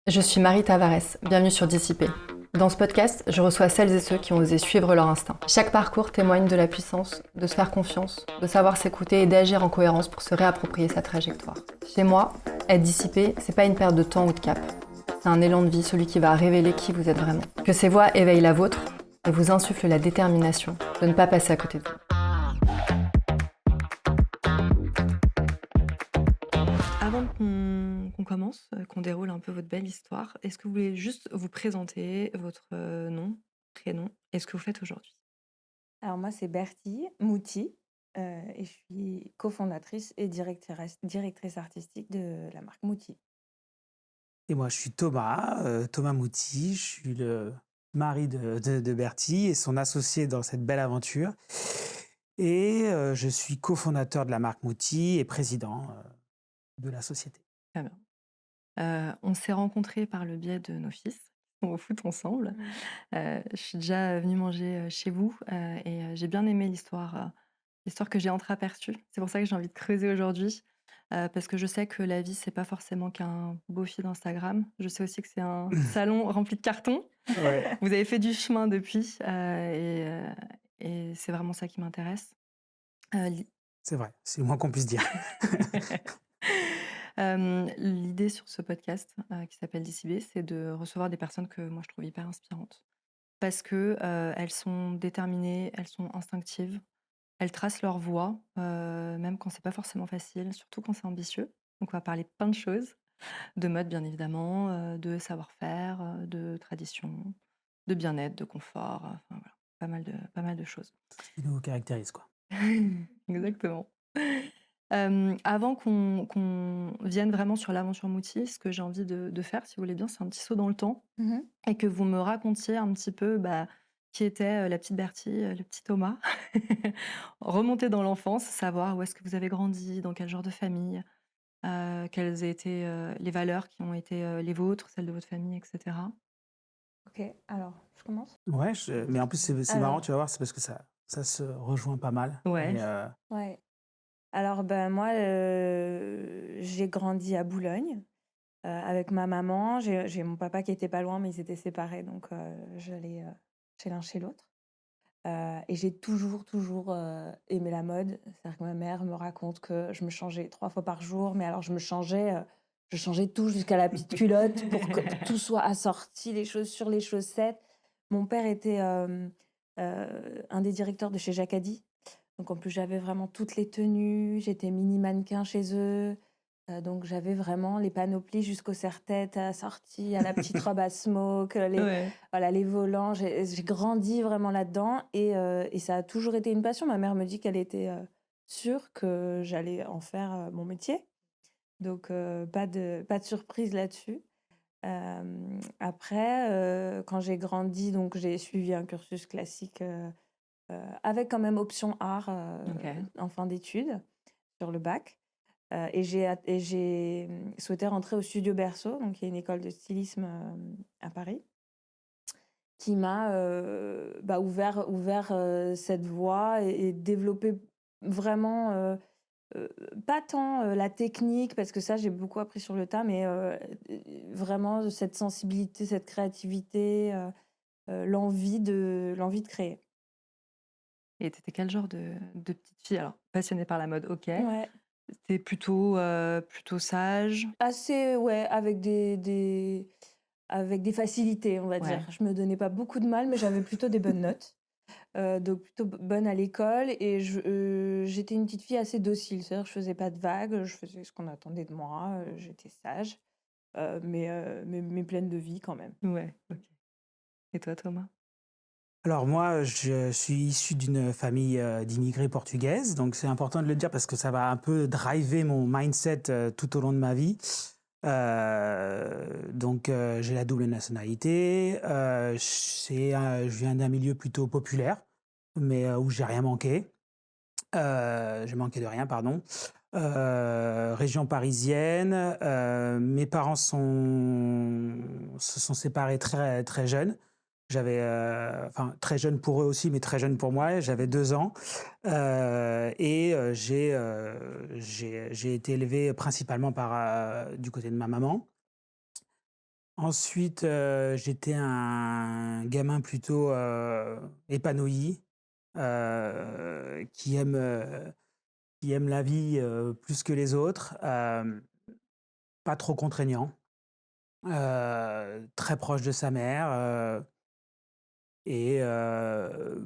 Je suis Marie Tavares, bienvenue sur Dissipé. Dans ce podcast, je reçois celles et ceux qui ont osé suivre leur instinct. Chaque parcours témoigne de la puissance, de se faire confiance, de savoir s'écouter et d'agir en cohérence pour se réapproprier sa trajectoire. Chez moi, être dissipé, c'est pas une perte de temps ou de cap. C'est un élan de vie, celui qui va révéler qui vous êtes vraiment. Que ces voix éveillent la vôtre et vous insufflent la détermination de ne pas passer à côté de vous. Avant qu'on commence, qu'on déroule un peu votre belle histoire, est-ce que vous voulez juste vous présenter votre nom, prénom et ce que vous faites aujourd'hui? Alors moi, c'est Bertie Mouty, et je suis cofondatrice et directrice artistique de la marque Mouty. Et moi, je suis Thomas, Thomas Mouty. Je suis le mari de Bertie et son associé dans cette belle aventure. Et je suis cofondateur de la marque Mouty et président de la société. Très bien. On s'est rencontrés par le biais de nos fils, qui sont au foot ensemble. Je suis déjà venue manger, chez vous, et j'ai bien aimé l'histoire que j'ai entreaperçue. C'est pour ça que j'ai envie de creuser aujourd'hui, parce que je sais que la vie, c'est pas forcément qu'un beau feed Instagram. Je sais aussi que c'est un salon rempli de cartons. Ouais. Vous avez fait du chemin depuis, et c'est vraiment ça qui m'intéresse. L'i C'est vrai, c'est le moins qu'on puisse dire. L'idée sur ce podcast, qui s'appelle Déciber, c'est de recevoir des personnes que moi je trouve hyper inspirantes. Parce que, elles sont déterminées, elles sont instinctives, elles tracent leur voie, même quand c'est pas forcément facile, surtout quand c'est ambitieux. Donc on va parler plein de choses, de mode bien évidemment, de savoir-faire, de tradition, de bien-être, de confort, enfin voilà, pas mal de choses. Ce qui nous caractérise, quoi. Exactement. Avant qu'on vienne vraiment sur l'aventure Moutier, ce que j'ai envie de faire, si vous voulez bien, c'est un petit saut dans le temps Mmh. et que vous me racontiez un petit peu, qui était, la petite Bertie, le petit Thomas. Remonter dans l'enfance, savoir où est-ce que vous avez grandi, dans quel genre de famille, quelles étaient, les valeurs qui ont été, les vôtres, celles de votre famille et cetera. OK, alors je commence? Ouais, mais en plus, c'est marrant, Alors tu vas voir, c'est parce que ça se rejoint pas mal. Ouais. Et, ouais, alors, ben, moi, j'ai grandi à Boulogne, avec ma maman. J'ai mon papa qui était pas loin, mais ils étaient séparés, donc j'allais, chez l'un chez l'autre. Et j'ai toujours, aimé la mode. C'est-à-dire que ma mère me raconte que je me changeais 3 fois par jour, mais alors je changeais tout jusqu'à la petite culotte pour que tout soit assorti, les chaussures, les chaussettes. Mon père était, un des directeurs de chez Jacquardie, donc en plus j'avais vraiment toutes les tenues, j'étais mini mannequin chez eux, donc j'avais vraiment les panoplies jusqu'au serre-tête assorties à la petite robe à smoke, les Ouais. voilà, les volants. J'ai grandi vraiment là-dedans et ça a toujours été une passion. Ma mère me dit qu'elle était, sûre que j'allais en faire, mon métier, donc pas de surprise là-dessus. Après, quand j'ai grandi, donc j'ai suivi un cursus classique, avec quand même option art, OK. en fin d'études, sur le bac. Et j'ai souhaité rentrer au Studio Berceau, donc il y a une école de stylisme, à Paris, qui m'a, ouvert, cette voie et développé vraiment, heu, pas tant, la technique, parce que ça j'ai beaucoup appris sur le tas, mais vraiment cette sensibilité, cette créativité, l'envie de créer. Et tu étais quel genre de petite fille? Alors, passionnée par la mode, OK. Ouais. Tu plutôt sage? Assez, ouais, avec des facilités, on va Ouais. dire. Je me donnais pas beaucoup de mal, mais j'avais plutôt des bonnes notes, donc plutôt bonne à l'école, et j'étais une petite fille assez docile. C'est-à-dire que je faisais pas de vagues, je faisais ce qu'on attendait de moi, j'étais sage, mais pleine de vie quand même. Ouais, OK. Et toi, Thomas? Alors moi, je suis issu d'une famille, d'immigrés portugaises, donc c'est important de le dire parce que ça va un peu driver mon mindset, tout au long de ma vie. Donc j'ai la double nationalité, je viens d'un milieu plutôt populaire, mais où j'ai manqué de rien, pardon. Région parisienne, mes parents se sont séparés très, très jeunes. J'avais, enfin très jeune pour eux aussi, mais très jeune pour moi. J'avais 2 ans, et j'ai été élevé principalement du côté de ma maman. Ensuite, j'étais un gamin plutôt, épanoui, qui aime la vie, plus que les autres, pas trop contraignant, très proche de sa mère, et heu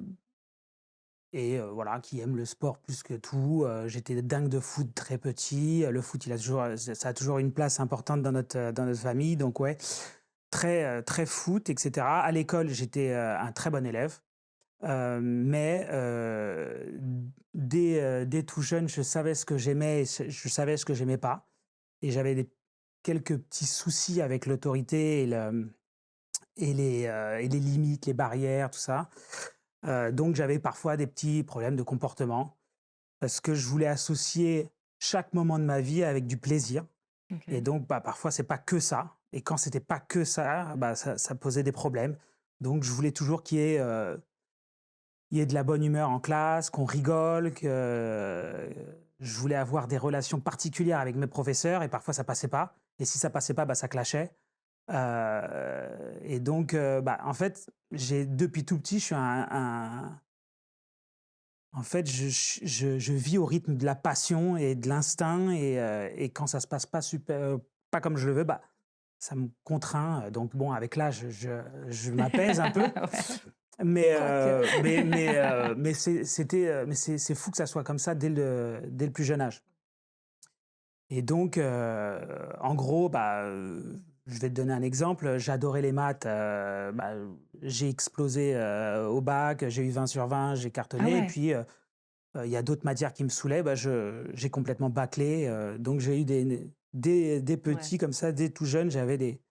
voilà, qui aime le sport plus que tout. J'étais dingue de foot très petit. Le foot, ça a toujours une place importante dans notre famille, donc ouais, très foot et cetera. À l'école, j'étais, un très bon élève, mais dès tout jeune, je savais ce que j'aimais et je savais ce que j'aimais pas, et j'avais quelques petits soucis avec l'autorité et les limites, les barrières, tout ça. Donc j'avais parfois des petits problèmes de comportement parce que je voulais associer chaque moment de ma vie avec du plaisir, et OK. donc bah, parfois c'est pas que ça, et quand c'était pas que ça, bah, ça posait des problèmes. Donc je voulais toujours il y ait de la bonne humeur en classe, qu'on rigole, je voulais avoir des relations particulières avec mes professeurs, et parfois ça passait pas, et si ça passait pas, bah, ça clashait. Et donc bah, en fait, j'ai depuis tout petit, je suis en fait, je vis au rythme de la passion et de l'instinct, et quand ça se passe pas pas comme je le veux, bah, ça me contraint, donc bon, avec l'âge, je m'apaise un peu, Ouais. Quoique. mais c'est fou que ça soit comme ça dès le plus jeune âge. Et donc en gros, bah, je vais te donner un exemple, j'adorais les maths, bah, j'ai explosé, au bac, j'ai eu 20/20, j'ai Ah cartonné, et ouais, puis, il y a d'autres matières qui me saoulaient, bah, j'ai complètement bâclé, donc j'ai eu des ouais. petits comme ça, dès tout jeune, j'avais des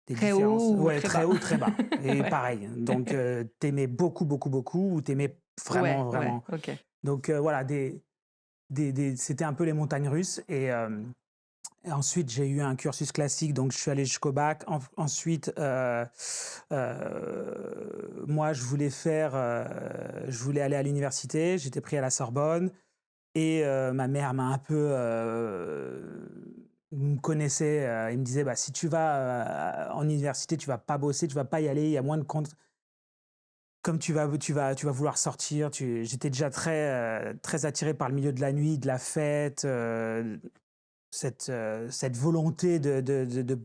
Très différences, haut ou ouais, très très bas? haut ou très bas, et Ouais. pareil, donc tu beaucoup, beaucoup, beaucoup, ou tu Ouais, vraiment, ouais, vraiment, OK. donc voilà, c'était un peu les montagnes russes, et ensuite, j'ai eu un cursus classique, donc je suis allé jusqu'au bac. Ensuite, moi, je voulais aller à l'université. J'étais pris à la Sorbonne, et ma mère m'a un peu, me connaissait. Il me disait, bah, si tu vas en université, tu vas pas bosser, tu vas pas y aller. Il y a moins de comptes. Comme tu vas vouloir sortir. J'étais déjà très attiré par le milieu de la nuit, de la fête. Cette volonté de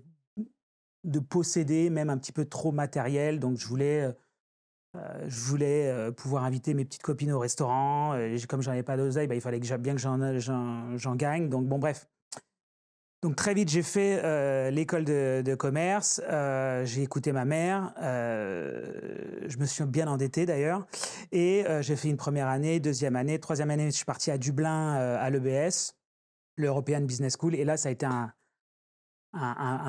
posséder, même un petit peu trop matériel, donc je voulais pouvoir inviter mes petites copines au restaurant, comme j'en avais pas d'oseille, bah, il fallait que bien que j'en gagne, donc bon, bref. Donc très vite, j'ai fait, l'école de commerce, j'ai écouté ma mère, je me suis bien endetté d'ailleurs, et j'ai fait une première année, deuxième année, troisième année, je suis parti à Dublin, à l'EBS, l'European Business School, et là, ça a été un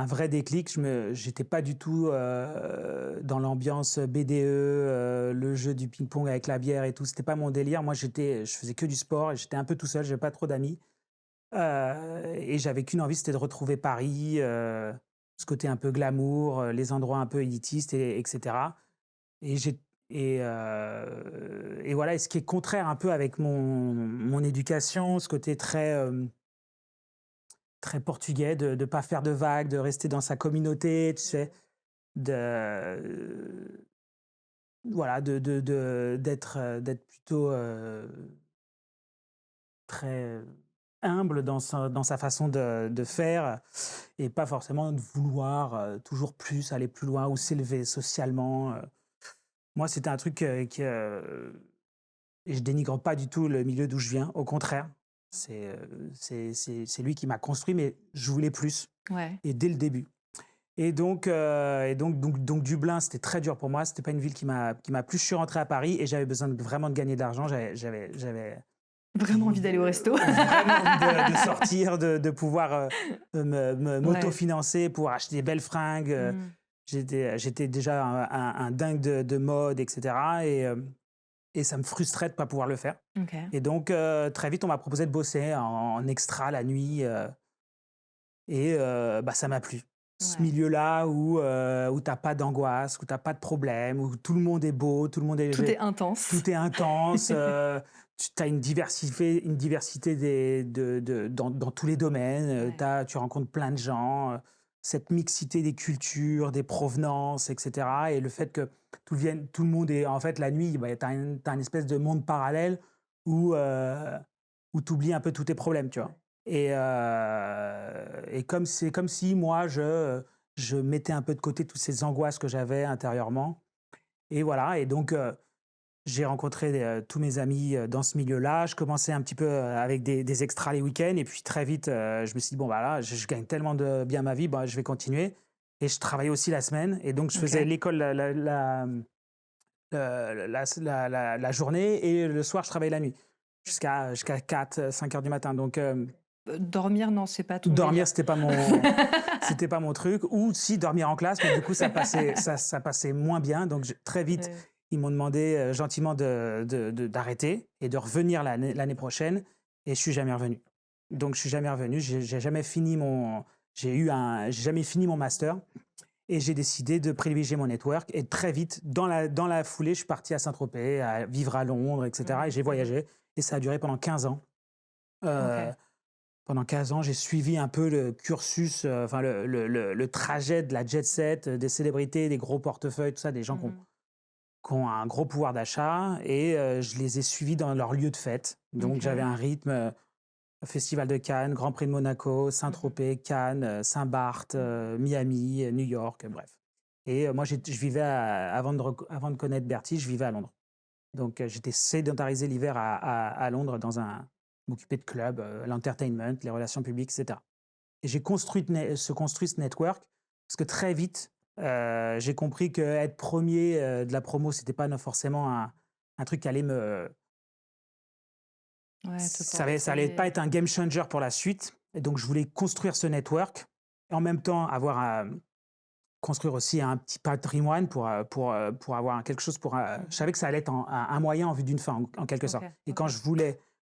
vrai déclic. J'étais pas du tout, dans l'ambiance BDE, le jeu du ping-pong avec la bière et tout, c'était pas mon délire. Moi, je faisais que du sport, et j'étais un peu tout seul, j'avais pas trop d'amis, et j'avais qu'une envie, c'était de retrouver Paris, ce côté un peu glamour, les endroits un peu élitistes, et cetera, et j'ai et voilà, et ce qui est contraire un peu avec mon éducation, ce côté très portugais, de pas faire de vagues, de rester dans sa communauté, tu sais? De Voilà, d'être plutôt, très humble dans sa façon de faire, et pas forcément de vouloir, toujours plus, aller plus loin ou s'élever socialement. Moi, c'était un truc, et je dénigre pas du tout le milieu d'où je viens, au contraire. C'est lui qui m'a construit, mais je voulais plus, Ouais. et dès le début. Donc Dublin, c'était très dur pour moi. C'était pas une ville qui m'a plu. Je suis rentré à Paris, et j'avais besoin vraiment de gagner de l'argent. J'avais Vraiment envie d'aller au resto? vraiment envie de sortir, de pouvoir Ouais. m'autofinancer pour acheter des belles fringues. Mmh. J'étais déjà un dingue de mode, etc. Et ça me frustrait de ne pas pouvoir le faire. OK. Et donc, très vite, on m'a proposé de bosser en extra la nuit. Et bah, ça m'a plu. Ce Ouais. milieu-là où tu as pas d'angoisse, où tu as pas de problème, où tout le monde est beau, tout le monde Tout est est intense. tout est intense, tu as une diversité dans tous les domaines, Ouais. tu rencontres plein de gens, cette mixité des cultures, des provenances, etc. Et le fait que tout le monde est... En fait, la nuit, bah, t'as une espèce de monde parallèle où, où tu oublies un peu tous tes problèmes, tu vois. Et c'est comme si moi, je mettais un peu de côté toutes ces angoisses que j'avais intérieurement. Et voilà, et donc j'ai rencontré tous mes amis dans ce milieu-là. Je commençais un petit peu avec des extras les week-ends, et puis très vite, je me suis dit, bon, bah là, je gagne tellement bien ma vie, bah, je vais continuer. Et je travaillais aussi la semaine, et donc je faisais OK. l'école la journée, et le soir, je travaillais la nuit, jusqu'à 4, 5 heures du matin. Donc, Dormir, non, c'est pas ton dormir, délire. c'était pas mon truc. Ou si, dormir en classe, mais du coup, ça passait moins bien. Donc, très vite, Ouais. ils m'ont demandé gentiment d'arrêter et de revenir l'année prochaine. Et je suis jamais revenu. Donc, je suis jamais revenu. J'ai jamais fini j'ai jamais fini mon master. Et j'ai décidé de privilégier mon network. Et très vite, dans la foulée, je suis parti à Saint-Tropez, à vivre à Londres, etc. Et j'ai voyagé. Et ça a duré pendant 15 ans. Euh, OK. Pendant 15 ans, j'ai suivi un peu le cursus, enfin le trajet de la jet set, des célébrités, des gros portefeuilles, tout ça, des gens Mmh. qui ont un gros pouvoir d'achat, et je les ai suivis dans leur lieu de fête. Donc j'avais OK. un rythme, Festival de Cannes, Grand Prix de Monaco, Mmh. Saint-Tropez, Cannes, Saint-Barth, Mmh. Miami, New York, bref. Et moi, je vivais, avant de connaître Bertie, je vivais à Londres. Donc, j'étais sédentarisé l'hiver à Londres, m'occuper de clubs, l'entertainment, les relations publiques, etc. Et j'ai construit ce network, parce que très vite, j'ai compris qu'être premier de la promo, c'était pas forcément un truc qui allait Ouais, te ça allait pas porter. être un game changer pour la suite. Et donc, je voulais construire ce network, et en même temps construire aussi un petit patrimoine pour avoir quelque chose je savais que ça allait être un moyen en vue d'une fin, en quelque OK, sorte. Et OK.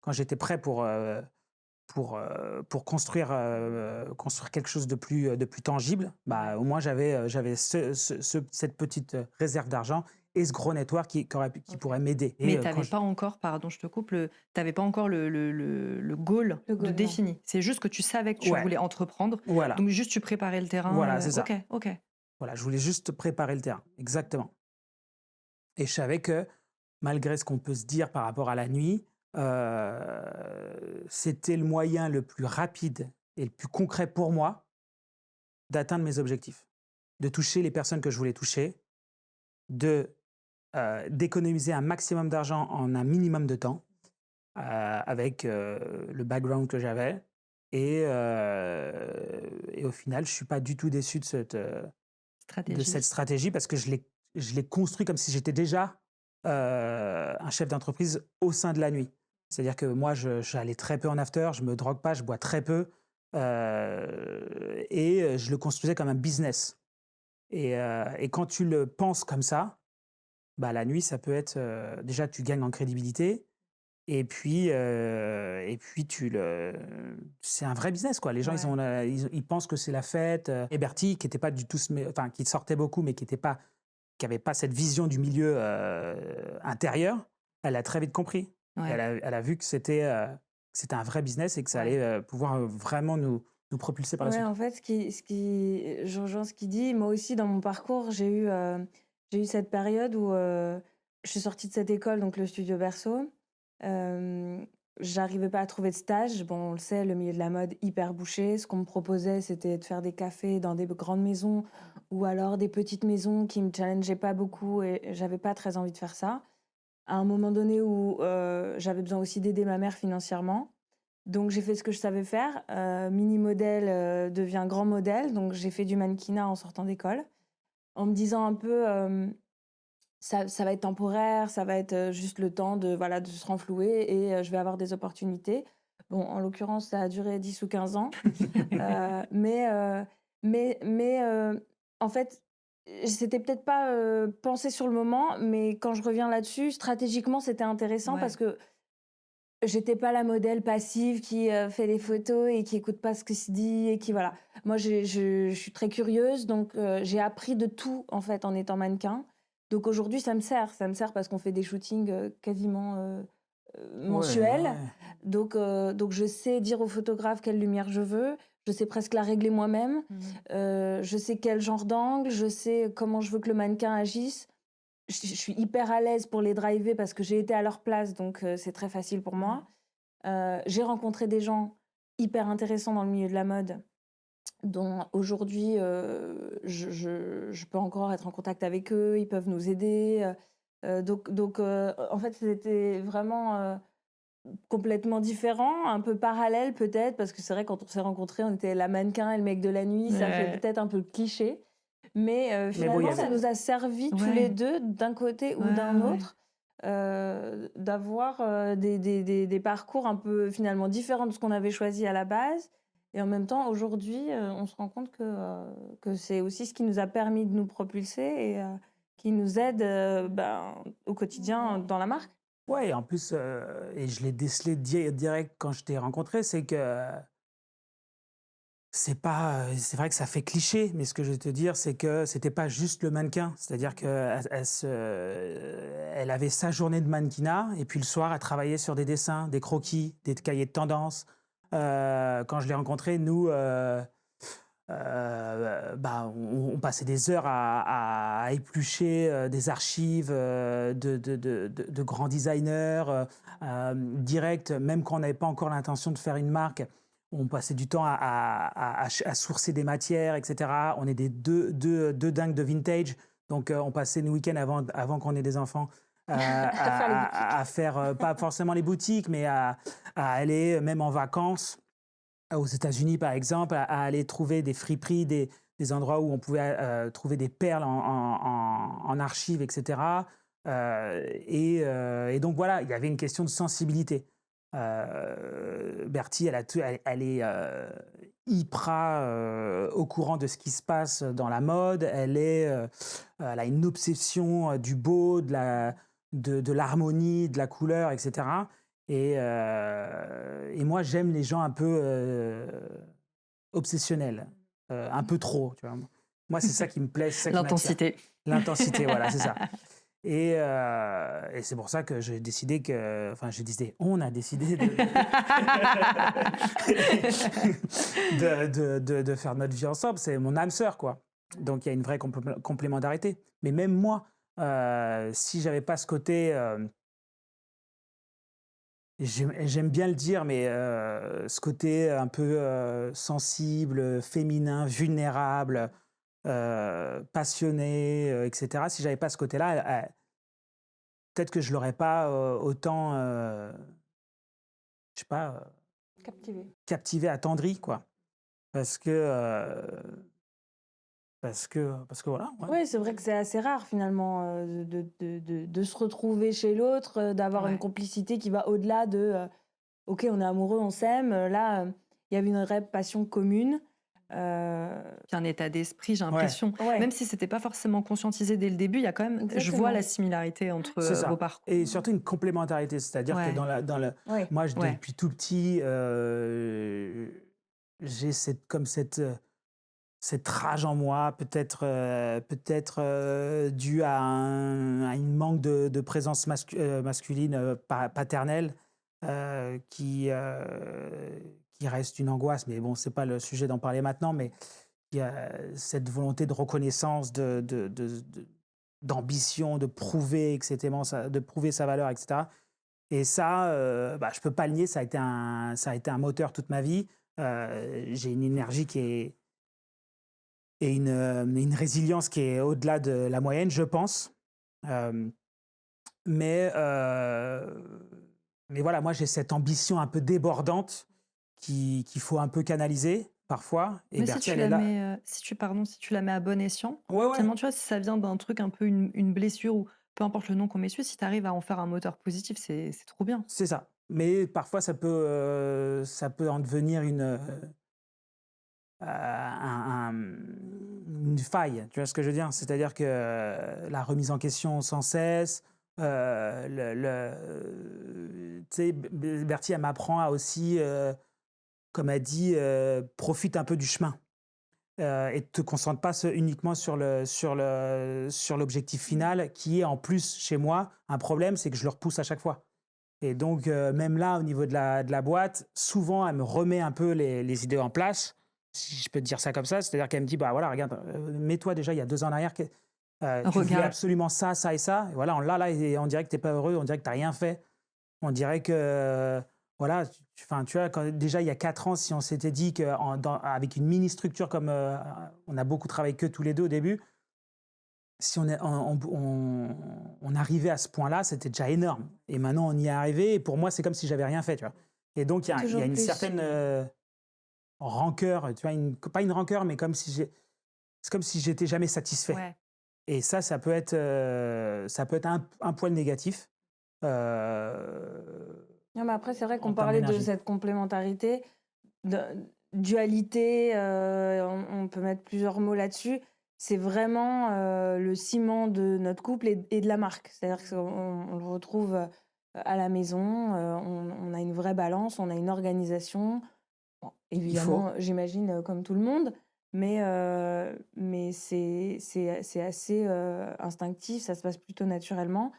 quand j'étais prêt pour construire quelque chose de plus tangible, bah, Ouais. au moins j'avais cette petite réserve d'argent et ce gros network qui OK. pourrait m'aider. Et Mais tu quand avais pas encore, pardon, je te coupe, tu avais pas encore le goal Le de goal, non. défini. C'est juste que tu savais que tu ouais, voulais entreprendre, voilà, donc juste tu préparais le voilà, terrain, c'est OK, ça. OK. Voilà, je voulais juste préparer le terrain, exactement. Et je savais que, malgré ce qu'on peut se dire par rapport à la nuit, c'était le moyen le plus rapide et le plus concret pour moi d'atteindre mes objectifs. De toucher les personnes que je voulais toucher, d'économiser un maximum d'argent en un minimum de temps, avec le background que j'avais. Et au final, je ne suis pas du tout déçu de Stratégie. cette stratégie, parce que je l'ai construit comme si j'étais déjà un chef d'entreprise au sein de la nuit. C'est-à-dire que moi, j'allais très peu en after, je me drogue pas, je bois très peu, et je le construisais comme un business. Et quand tu le penses comme ça, bah, la nuit, ça peut être déjà, tu gagnes en crédibilité, et puis c'est un vrai business, quoi. Les gens, Ouais. ils pensent que c'est la fête. Et Bertie, qui était pas du tout, enfin, qui sortait beaucoup, mais qui avait pas cette vision du milieu intérieur, elle a très vite compris. Ouais. Elle a vu que c'était un vrai business, et que ça Ouais. allait pouvoir vraiment nous propulser par la Ouais, suite. en fait, je rejoins ce qu'il dit. Moi aussi, dans mon parcours, j'ai eu cette période où je suis sortie de cette école, donc le studio Berceau. J'arrivais pas à trouver de stage. Bon, on le sait, le milieu de la mode hyper bouché. Ce qu'on me proposait, c'était de faire des cafés dans des grandes maisons ou alors des petites maisons qui me challengeaient pas beaucoup, et j'avais pas très envie de faire ça. À un moment donné où j'avais besoin aussi d'aider ma mère financièrement. Donc j'ai fait ce que je savais faire, mini modèle, devient grand modèle, donc j'ai fait du mannequinat en sortant d'école, en me disant un peu, «Ça va être temporaire, ça va être, juste le temps de voilà, de se renflouer et je vais avoir des opportunités». Bon, en l'occurrence, ça a duré 10 ou 15 ans, heu, mais heu, mais en fait, c'était peut-être pas, pensé sur le moment, mais quand je reviens là-dessus, stratégiquement, c'était intéressant parce Ouais. que j'étais pas la modèle passive qui, fait des photos et qui écoute pas ce qui se dit et qui voilà. Moi, je suis très curieuse, donc j'ai appris de tout, en fait, en étant mannequin. Donc aujourd'hui, ça me sert. Ça me sert parce qu'on fait des shootings, quasiment, Ouais, ouais, mensuels. ouais. Donc je sais dire au photographe quelle lumière je veux. je sais presque la régler moi-même. Mmh. Je sais quel genre d'angle, je sais comment je veux que le mannequin agisse. Je suis hyper à l'aise pour les driver parce que j'ai été à leur place, donc c'est très facile pour moi. J'ai rencontré des gens hyper intéressants dans le milieu de la mode, dont aujourd'hui, je peux encore être en contact avec eux, ils peuvent nous aider. En fait, c'était vraiment, complètement différent, un peu parallèle peut-être, parce que c'est vrai quand on s'est rencontrés, on était la mannequin et le mec de la nuit, ça fait Ouais. peut-être un peu cliché. Mais Mais bon, il y finalement, ça avait nous a servi tous les Ouais. 2 d'un côté ou Ouais, d'un ouais. autre, d'avoir, des parcours un peu finalement différents de ce qu'on avait choisi à la base et en même temps aujourd'hui, on se rend compte que c'est aussi ce qui nous a permis de nous propulser et qui nous aide, au quotidien dans la marque. ouais, en plus, et je l'ai décelé direct quand je t'ai rencontré, c'est que c'est vrai que ça fait cliché, mais ce que je veux te dire, c'est que c'était pas juste le mannequin. C'est-à-dire elle avait sa journée de mannequinat et puis le soir, elle travaillait sur des dessins, des croquis, des cahiers de tendance. Quand je l'ai rencontrée, nous, on passait des heures à éplucher des archives de grands designers, direct, même quand on n'avait pas encore l'intention de faire une marque. On passait du temps à sourcer des matières, etc. On est deux dingues de vintage. Donc, on passait nos week-ends avant qu'on ait des enfants À faire les boutiques. à faire, pas forcément les boutiques, mais à aller même en vacances aux États-Unis, par exemple, à aller trouver des friperies, des endroits où on pouvait trouver des perles en archives, etc. Et donc voilà, il y avait une question de sensibilité. Bertie, elle est hyper au courant de ce qui se passe dans la mode. Elle a une obsession du beau, de l'harmonie, de la couleur, etc. Et moi, j'aime les gens un peu obsessionnels, un peu trop, tu vois. Moi, c'est ça qui me plaît, c'est ça qui m'attire. L'intensité. L'intensité, voilà, c'est ça. Et c'est pour ça que j'ai décidé enfin, on a décidé de faire notre vie ensemble. C'est mon âme sœur, quoi. Donc, il y a une vraie complémentarité. Mais même moi, si j'avais pas ce côté, j'aime bien le dire, mais ce côté un peu sensible, féminin, vulnérable, passionné, etc. Si j'avais pas ce côté-là, peut-être que je l'aurais pas autant, je sais pas, Captivé. captivé, attendri, quoi. Parce que, parce que voilà, ouais. Oui, c'est vrai que c'est assez rare finalement de se retrouver chez l'autre, d'avoir une Ouais. complicité qui va au-delà de OK, on est amoureux, on s'aime. Là, il y avait une vraie passion commune. Puis un état d'esprit, j'ai Ouais, l'impression. Ouais, Même si c'était pas forcément conscientisé dès le début, il y a quand même, je vois exactement. la similarité entre c'est vos ça. parcours. Et surtout une complémentarité, c'est-à-dire que Ouais. Ouais, moi, Ouais. depuis tout petit, j'ai cette rage en moi, peut-être dû à une manque de présence masculine paternelle qui reste une angoisse. Mais bon, c'est pas le sujet d'en parler maintenant. Mais il y a cette volonté de reconnaissance, d'ambition, de prouver, etc., de prouver sa valeur, etc. Et ça, je peux pas le nier, ça a été un moteur toute ma vie. J'ai une énergie et une résilience qui est au-delà de la moyenne, je pense. Euh, mais, euh, mais voilà, moi j'ai cette ambition un peu débordante qu'il faut un peu canaliser parfois. Et Mais si Bertie, tu elle est la là. mets, si tu la mets à bon escient, Ouais, ouais. finalement, tu vois, si ça vient d'un truc un peu une blessure ou peu importe le nom qu'on met dessus, si tu arrives à en faire un moteur positif, c'est trop bien. C'est ça. Mais parfois, ça peut en devenir une faille. Tu vois ce que je veux dire? C'est-à-dire que la remise en question sans cesse, tu sais, Bertie, elle m'apprend à aussi, comme elle dit, profite un peu du chemin. Et te concentre pas uniquement sur l'objectif final, qui est en plus chez moi un problème, c'est que je le repousse à chaque fois. Et donc, même là, au niveau de la boîte, souvent, elle me remet un peu les idées en place. si je peux te dire ça comme ça. C'est-à-dire qu'elle me dit: «Bah, voilà, regarde, mets-toi déjà il y a 2 ans en arrière, tu voulais Regarde. absolument ça, ça et ça, et voilà, là et on dirait que tu es pas heureux, on dirait que tu as rien fait. On dirait que, voilà, enfin, tu vois, quand déjà il y a 4 ans, si on s'était dit avec une mini structure comme, on a beaucoup travaillé que tous les 2 au début, si on arrivait à ce point-là, c'était déjà énorme et maintenant on y est arrivé et pour moi, c'est comme si j'avais rien fait, tu vois? Et donc il y a Toujours une plus. certaine, rancœur, tu vois? Pas une rancœur, mais c'est comme si j'étais jamais satisfait Ouais. et ça peut être un poil négatif, Non, mais après, c'est vrai en qu'on termes parlait de d'énergie. cette complémentarité, de dualité, on peut mettre plusieurs mots là-dessus. C'est vraiment, le ciment de notre couple et de la marque. C'est-à-dire qu'on le retrouve, à la maison, on a une vraie balance, on a une organisation. Bon, Il faut. évidemment, j'imagine, comme tout le monde, mais c'est assez, instinctif, ça se passe plutôt naturellement.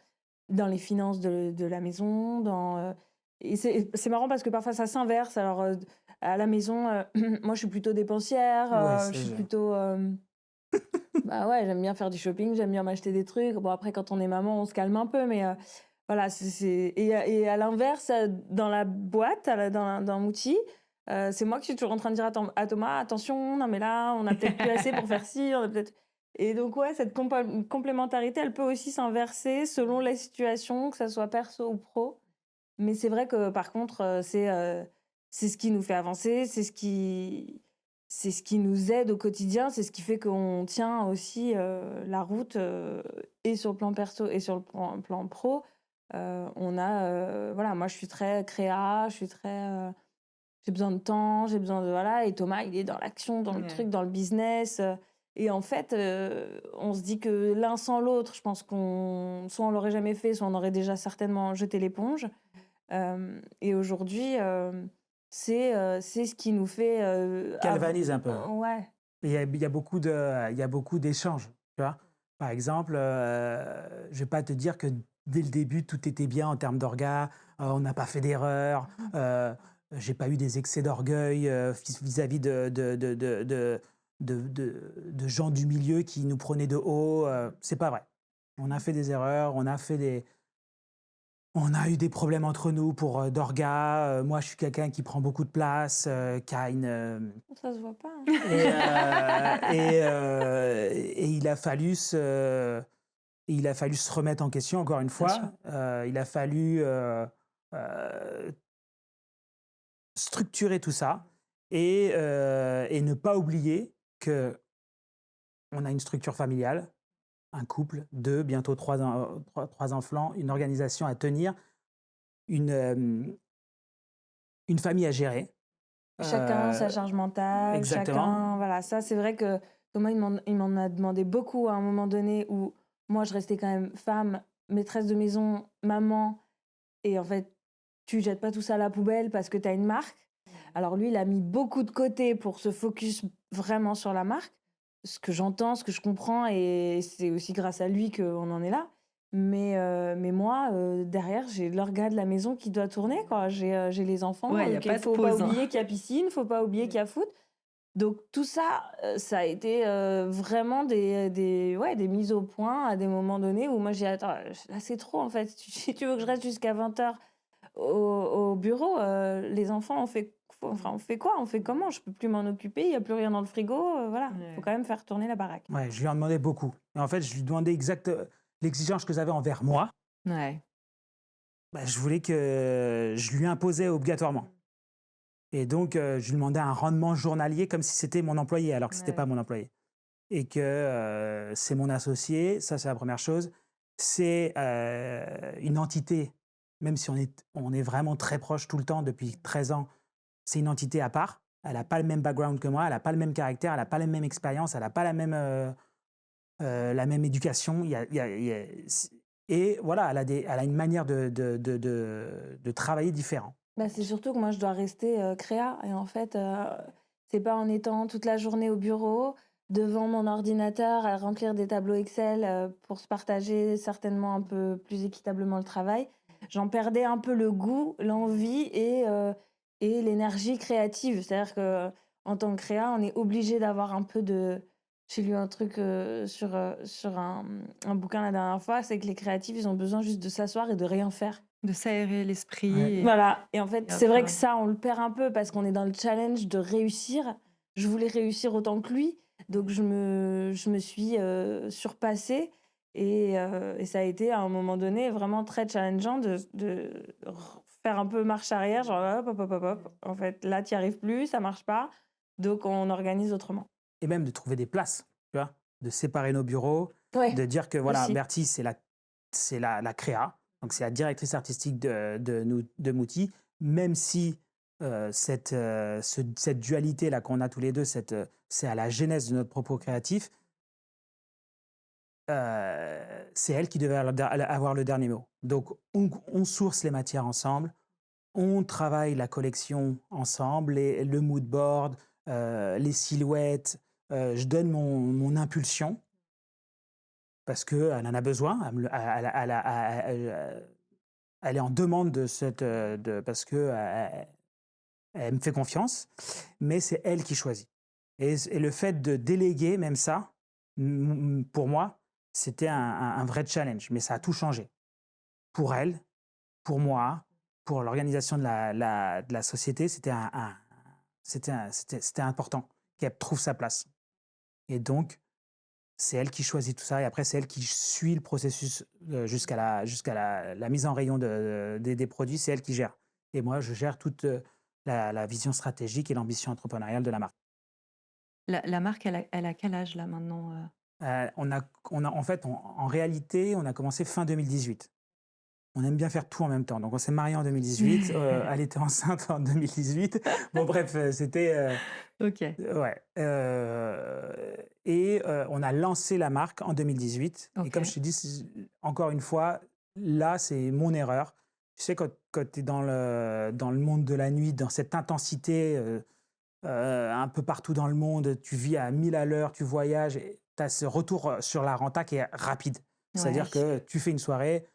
Dans les finances de la maison, et c'est marrant parce que parfois ça s'inverse. Alors, à la maison, moi je suis plutôt dépensière, Ouais, je ça suis je plutôt, bah, ouais, j'aime bien faire du shopping, j'aime bien m'acheter des trucs. Bon après quand on est maman, on se calme un peu, mais, voilà, c'est et à l'inverse, dans la boîte, dans Moutchi, c'est moi qui suis toujours en train de dire à Thomas: «Attention, non mais là, on a peut-être plus assez pour faire ci, on a peut-être». Et donc ouais, cette complémentarité, elle peut aussi s'inverser selon les situations, que ça soit perso ou pro. Mais c'est vrai que par contre, c'est ce qui nous fait avancer, c'est ce qui nous aide au quotidien, c'est ce qui fait qu'on tient aussi, la route, et sur le plan perso et sur le plan pro. On a, voilà, moi je suis très créa, je suis très, j'ai besoin de temps, j'ai besoin de voilà, et Thomas, il est dans l'action, dans le Ouais. truc, dans le business, et en fait, on se dit que l'un sans l'autre, je pense qu'on soit on l'aurait jamais fait, soit on aurait déjà certainement jeté l'éponge. Et aujourd'hui, c'est ce qui nous fait, galvanise un peu. ouais. Il y a beaucoup d'échanges, tu vois? Par exemple, je vais pas te dire que dès le début, tout était bien en termes d'orgas, on n'a pas fait d'erreur, j'ai pas eu des excès d'orgueil, vis-à-vis de gens du milieu qui nous prenaient de haut, c'est pas vrai. On a fait des erreurs, on a eu des problèmes entre nous pour, d'orgas, moi je suis quelqu'un qui prend beaucoup de place, qui a Ça se voit pas, hein. Et il a fallu se remettre en question encore une Bien sûr. fois. Il a fallu, heu, structurer tout ça et ne pas oublier qu'on a une structure familiale, un couple, 2 bientôt 3 enfants, une organisation à tenir, une, une famille à gérer. Chacun sa Heu charge mentale, exactement, chacun voilà, ça c'est vrai que Thomas il m'en a demandé beaucoup à un moment donné où moi je restais quand même femme, maîtresse de maison, maman, et en fait, tu jettes pas tout ça à la poubelle parce que tu as une marque. Alors lui, il a mis beaucoup de côté pour se focus vraiment sur la marque, ce que j'entends, ce que je comprends, et c'est aussi grâce à lui qu'on en est là. Mais moi, derrière, j'ai l'orga de la maison qui doit tourner, quoi. J'ai les enfants, Ouais, il y a qu'il pas de faut pas pause, hein. oublier qu'il y a piscine, faut pas oublier qu'il y a foot. Donc tout ça, ça a été, vraiment des mises au point à des moments donnés où moi j'ai dit: «Attends, là c'est trop en fait. Si tu veux que je reste jusqu'à 20h au bureau, les enfants on fait quoi? On fait comment? Je peux plus m'en occuper, il y a plus rien dans le frigo, voilà, faut Ouais. quand même faire tourner la baraque». ouais, je lui en demandais beaucoup et en fait, je lui demandais l'exigence que j'avais envers moi, Ouais. bah, je voulais que je lui imposais obligatoirement et donc je lui demandais un rendement journalier comme si c'était mon employé alors que c'était pas Ouais. mon employé et que, c'est mon associé, ça, c'est la première chose. C'est, une entité, même si on est vraiment très proches tout le temps depuis 13 ans, c'est une entité à part. Elle a pas le même background que moi, elle a pas le même caractère, elle a pas la même expérience, elle a pas la même éducation. Il y a et voilà, elle a une manière de travailler différent. Bah, c'est surtout que moi je dois rester, créa, et en fait, c'est pas en étant toute la journée au bureau, devant mon ordinateur à remplir des tableaux Excel, pour se partager certainement un peu plus équitablement le travail. J'en perdais un peu le goût, l'envie et l'énergie créative. C'est-à-dire en tant que créa, on est obligé d'avoir un peu de j'ai lu un truc, sur un bouquin la dernière fois, c'est que les créatifs, ils ont besoin juste de s'asseoir et de rien faire. De s'aérer l'esprit Ouais. Voilà et en fait, et c'est hop, vrai que ça, on le perd un peu parce qu'on est dans le challenge de réussir. Je voulais réussir autant que lui, donc je me suis, surpassée et ça a été à un moment donné vraiment très challengeant de faire un peu marche arrière, genre hop, hop, hop, hop, hop. En fait, là, tu y arrives plus, ça marche pas, donc on organise autrement. Et même de trouver des places, tu vois, de séparer nos bureaux, Ouais, de dire que voilà, aussi. Bertie, c'est la créa, donc c'est la directrice artistique de Mouti, même si cette dualité-là qu'on a tous les deux, c'est à la genèse de notre propos créatif, c'est elle qui devait avoir le dernier mot. Donc on source les matières ensemble, on travaille la collection ensemble, le mood board, les silhouettes. Je donne mon impulsion parce qu'elle en a besoin. Elle est en demande de parce qu'elle elle me fait confiance, mais c'est elle qui choisit. Et le fait de déléguer, même ça, pour moi, c'était un vrai challenge, mais ça a tout changé. Pour elle, pour moi, pour l'organisation de la société, c'était important qu'elle trouve sa place. Et donc, c'est elle qui choisit tout ça. Et après, c'est elle qui suit le processus jusqu'à la mise en rayon des produits. C'est elle qui gère. Et moi, je gère toute la vision stratégique et l'ambition entrepreneuriale de la marque. La marque, elle a quel âge là maintenant, En fait, en réalité, on a commencé fin 2018. On aime bien faire tout en même temps. Donc, on s'est mariés en 2018. Elle était enceinte en 2018. Bon, bref, c'était. OK, Ouais. Et on a lancé la marque en 2018. Et comme OK. je t'ai dit, encore une fois, là, c'est mon erreur. Tu sais, quand tu es dans le monde de la nuit, dans cette intensité, un peu partout dans le monde, tu vis à 1000 à l'heure, tu voyages, tu as ce retour sur la renta qui est rapide. Ouais. C'est-à-dire que tu fais une soirée,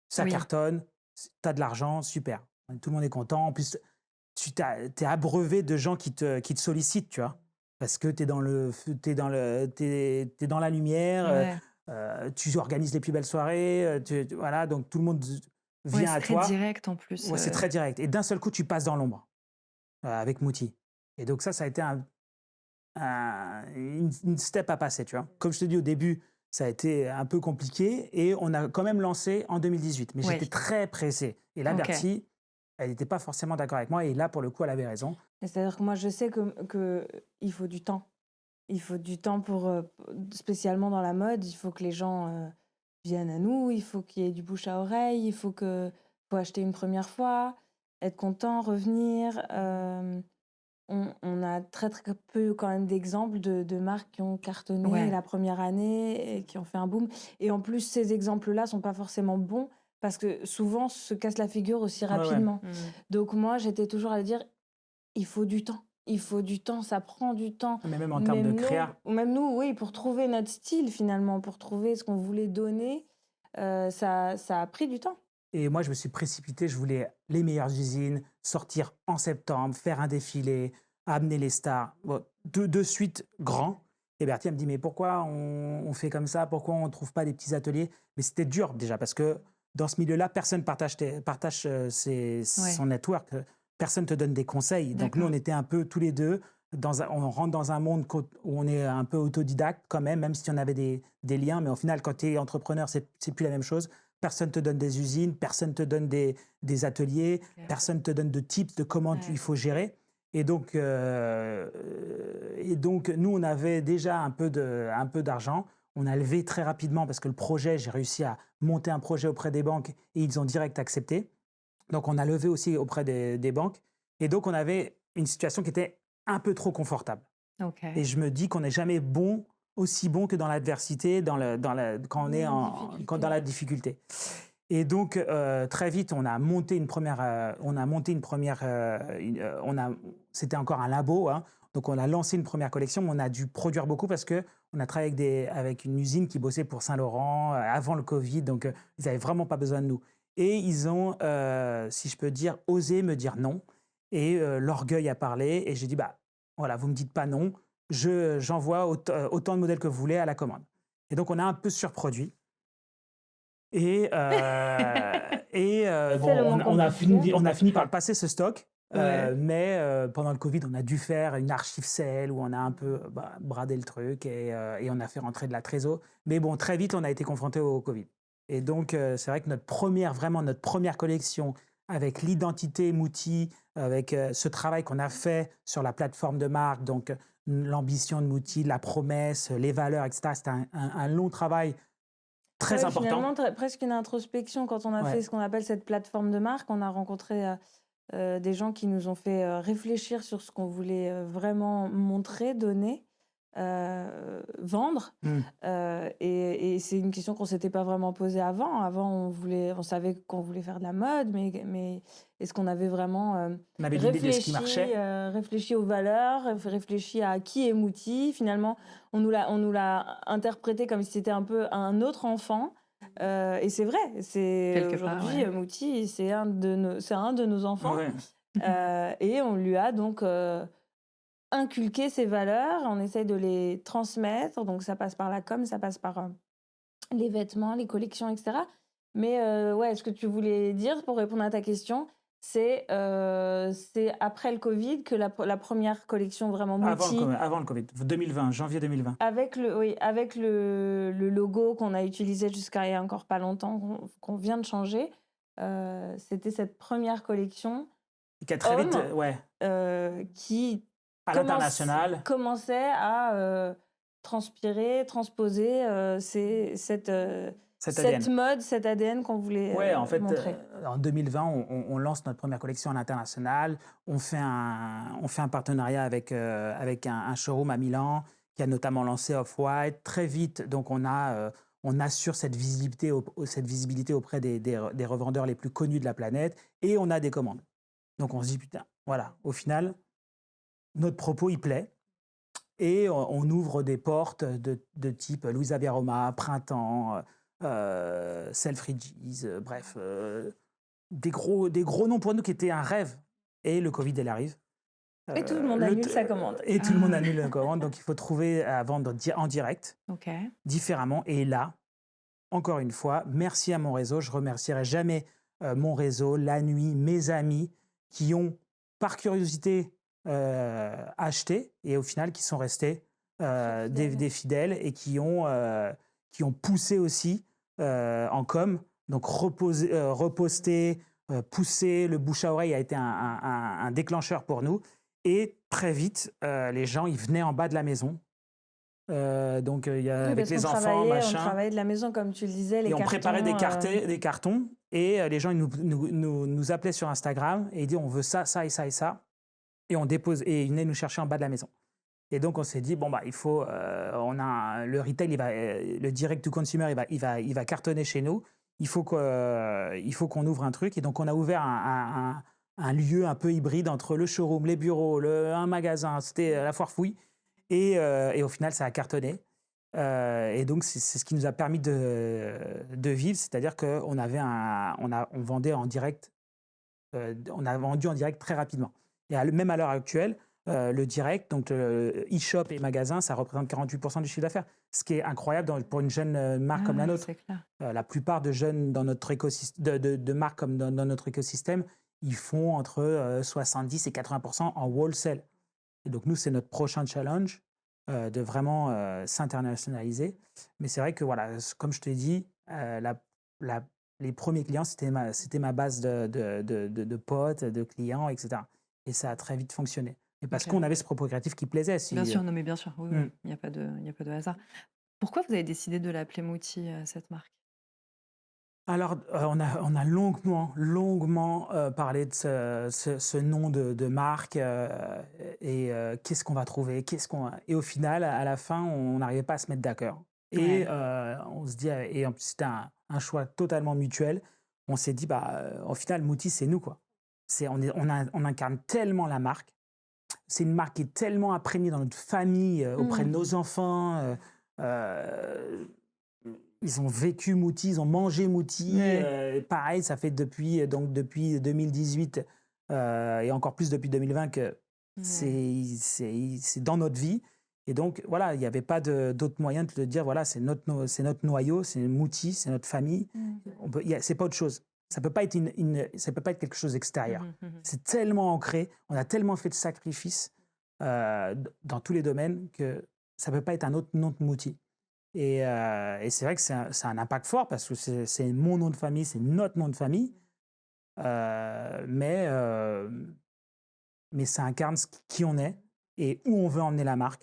ça Oui. cartonne, tu as de l'argent, super. Tout le monde est content. En plus, tu es abreuvé de gens qui te sollicitent, tu vois. Parce que tu es dans la lumière, Ouais. tu organises les plus belles soirées, voilà, donc tout le monde Ouais, vient c'est à très toi. direct en plus, Ouais, c'est très direct. Et d'un seul coup, tu passes dans l'ombre avec Mouti. Et donc ça a été une step à passer, tu vois. Comme je te dis au début, ça a été un peu compliqué et on a quand même lancé en 2018. Mais j'étais ouais. très pressé. Et là, OK. Bertie, elle n'était pas forcément d'accord avec moi. Et là, pour le coup, elle avait raison. C'est-à-dire que moi, je sais que il faut du temps. Il faut du temps pour, spécialement dans la mode, il faut que les gens, viennent à nous, il faut qu'il y ait du bouche à oreille, faut acheter une première fois, être content, revenir. On a très, très peu quand même d'exemples de marques qui ont cartonné Ouais. la première année et qui ont fait un boom et en plus, ces exemples-là sont pas forcément bons parce que souvent se cassent la figure aussi Ouais, ouais. rapidement. Mmh. Donc moi, j'étais toujours à dire: «Il faut du temps, il faut du temps, ça prend du temps». Mais même en termes de Même nous créa. même nous, oui, pour trouver notre style finalement, pour trouver ce qu'on voulait donner, ça a pris du temps. Et moi, je me suis précipité. Je voulais les meilleures usines, sortir en septembre, faire un défilé, amener les stars. Bon, de suite grand. Et Bertie, elle me dit, mais pourquoi on fait comme ça? Pourquoi on ne trouve pas des petits ateliers? Mais c'était dur déjà, parce que dans ce milieu-là, personne partage Ouais. son network. Personne te donne des conseils. Donc nous, on D'accord. était un peu tous les deux. On rentre dans un monde où on est un peu autodidacte quand même si on avait des liens. Mais au final, quand tu es entrepreneur, c'est plus la même chose. Personne te donne des usines, personne te donne des ateliers, OK. personne te donne de tips de comment il Ouais. faut gérer. Et donc, nous, on avait déjà un peu d'argent. On a levé très rapidement parce que le projet, j'ai réussi à monter un projet auprès des banques et ils ont direct accepté. Donc, on a levé aussi auprès des banques. Et donc, on avait une situation qui était un peu trop confortable. Et OK. je me dis qu'on n'est jamais aussi bon que dans l'adversité, quand on est Dans la dans difficulté. la difficulté. Et donc, très vite, on a monté une première, c'était encore un labo, hein. Donc on a lancé une première collection, mais on a dû produire beaucoup parce que on a travaillé avec une usine qui bossait pour Saint-Laurent avant le Covid, donc ils n'avaient vraiment pas besoin de nous. Et ils ont, si je peux dire, osé me dire non. Et l'orgueil a parlé. Et j'ai dit, bah, Voilà, vous me dites pas non, j'envoie autant de modèles que vous voulez à la commande. Et donc, on a un peu surproduit. Et, C'est bon, le moins compliqué. on a fini par le passer, ce stock. Ouais. Mais pendant le Covid, on a dû faire une archive Cell où on a un peu bradé le truc et on a fait rentrer de la trésor. Mais bon, très vite, on a été confronté au Covid. Et donc, c'est vrai que notre première collection avec l'identité Mouti, avec ce travail qu'on a fait sur la plateforme de marque, donc l'ambition de Mouti, la promesse, les valeurs, etc. C'était un long travail très Ouais, important. finalement, presque une introspection quand on a Ouais. fait ce qu'on appelle cette plateforme de marque. On a rencontré des gens qui nous ont fait réfléchir sur ce qu'on voulait vraiment montrer, donner, vendre. Mm. Et c'est une question qu'on s'était pas vraiment posée avant. Avant, on savait qu'on voulait faire de la mode, mais est-ce qu'on avait vraiment On avait l'idée de ce qui marchait. réfléchi aux valeurs, réfléchi à qui est Mouti? Finalement, on nous l'a interprété comme si c'était un peu un autre enfant. Et c'est vrai, Quelque part, aujourd'hui, ouais. Mouti, c'est un de nos enfants. Ouais. Et on lui a donc inculqué ces valeurs, on essaye de les transmettre, donc ça passe par la com, ça passe par les vêtements, les collections, etc. Mais ouais, ce que tu voulais dire pour répondre à ta question, c'est après le Covid que la première collection vraiment Mouti, Avant le Covid, 2020, janvier 2020. avec le logo qu'on a utilisé jusqu'à il y a encore pas longtemps, qu'on vient de changer, c'était cette première collection Qui a très vite, homme ouais, qui à l'international. commençait à transpirer, transposer cette ADN. mode, cet ADN qu'on voulait Ouais, en fait, montrer. en 2020, on lance notre première collection à l'international. On fait un partenariat avec un showroom à Milan qui a notamment lancé Off-White. Très vite, donc on assure cette visibilité auprès des revendeurs les plus connus de la planète et on a des commandes. Donc on se dit, putain, voilà, au final, notre propos, il plaît. Et on ouvre des portes de type Luisa Biaroma, Printemps, Selfridges, bref, des gros noms pour nous qui étaient un rêve. Et le Covid, elle arrive. Et tout le monde annule sa commande. Et tout le monde annule la commande. Donc il faut trouver à vendre en direct, Ok. différemment. Et là, encore une fois, merci à mon réseau. Je remercierai jamais mon réseau, la nuit, mes amis qui ont, par curiosité, acheté et au final qui sont restés des fidèles et qui ont poussé aussi en com. Donc reposter, pousser, le bouche à oreille a été un déclencheur pour nous. Et très vite, les gens, ils venaient en bas de la maison. Donc, il y a Oui, avec parce les qu'on enfants, on machin. travaillait de la maison, comme tu le disais, les Et on cartons. préparait des cartons. Et les gens, ils nous appelaient sur Instagram et ils disaient, on veut ça, ça et ça et ça. Et on dépose, et ils venaient nous chercher en bas de la maison. Et donc, on s'est dit, bon, bah, il faut, le retail, le direct to consumer, il va cartonner chez nous. Il faut qu'on ouvre un truc. Et donc, on a ouvert un lieu un peu hybride entre le showroom, les bureaux, un magasin. C'était la foire fouille. Et au final, ça a cartonné. Et donc, c'est ce qui nous a permis de vivre. C'est-à-dire qu'on on vendait en direct. On a vendu en direct très rapidement. Et même à l'heure actuelle, le direct, donc e-shop et magasin, ça représente 48% du chiffre d'affaires. Ce qui est incroyable pour une jeune marque comme la nôtre. C'est clair. La plupart de jeunes dans notre écosystème, de marques comme dans notre écosystème, ils font entre 70 et 80% en wholesale. Et donc, nous, c'est notre prochain challenge de vraiment s'internationaliser. Mais c'est vrai que, voilà, comme je te l'ai dit, les premiers clients, c'était ma base de potes, de clients, etc. Et ça a très vite fonctionné. Et parce qu'on avait ce propos créatif qui plaisait. Bien sûr, non mais bien sûr, oui, Mm. il n'y a pas de hasard. Pourquoi vous avez décidé de l'appeler Mouti, cette marque? Alors, on a longuement parlé de ce nom de marque et qu'est-ce qu'on va trouver, et au final, à la fin, on n'arrivait pas à se mettre d'accord. Et Ouais. on se dit, et en plus, c'était un choix totalement mutuel. On s'est dit, bah, au final, Mouti, c'est nous, quoi. On incarne tellement la marque. C'est une marque qui est tellement imprégnée dans notre famille, auprès de nos enfants. Ils ont vécu Mouti, ils ont mangé Mouti. Ouais. Pareil, ça fait depuis 2018 et encore plus depuis 2020 que C'est dans notre vie. Et donc, voilà, il n'y avait pas d'autre moyen de le dire, voilà, c'est notre noyau, c'est Mouti, c'est notre famille. C'est pas autre chose. Ça peut pas être ça peut pas être quelque chose d'extérieur. C'est tellement ancré, on a tellement fait de sacrifices dans tous les domaines que ça peut pas être un autre nom de Mouti. Et c'est vrai que c'est un impact fort parce que c'est mon nom de famille, c'est notre nom de famille. Mais ça incarne qui on est et où on veut emmener la marque.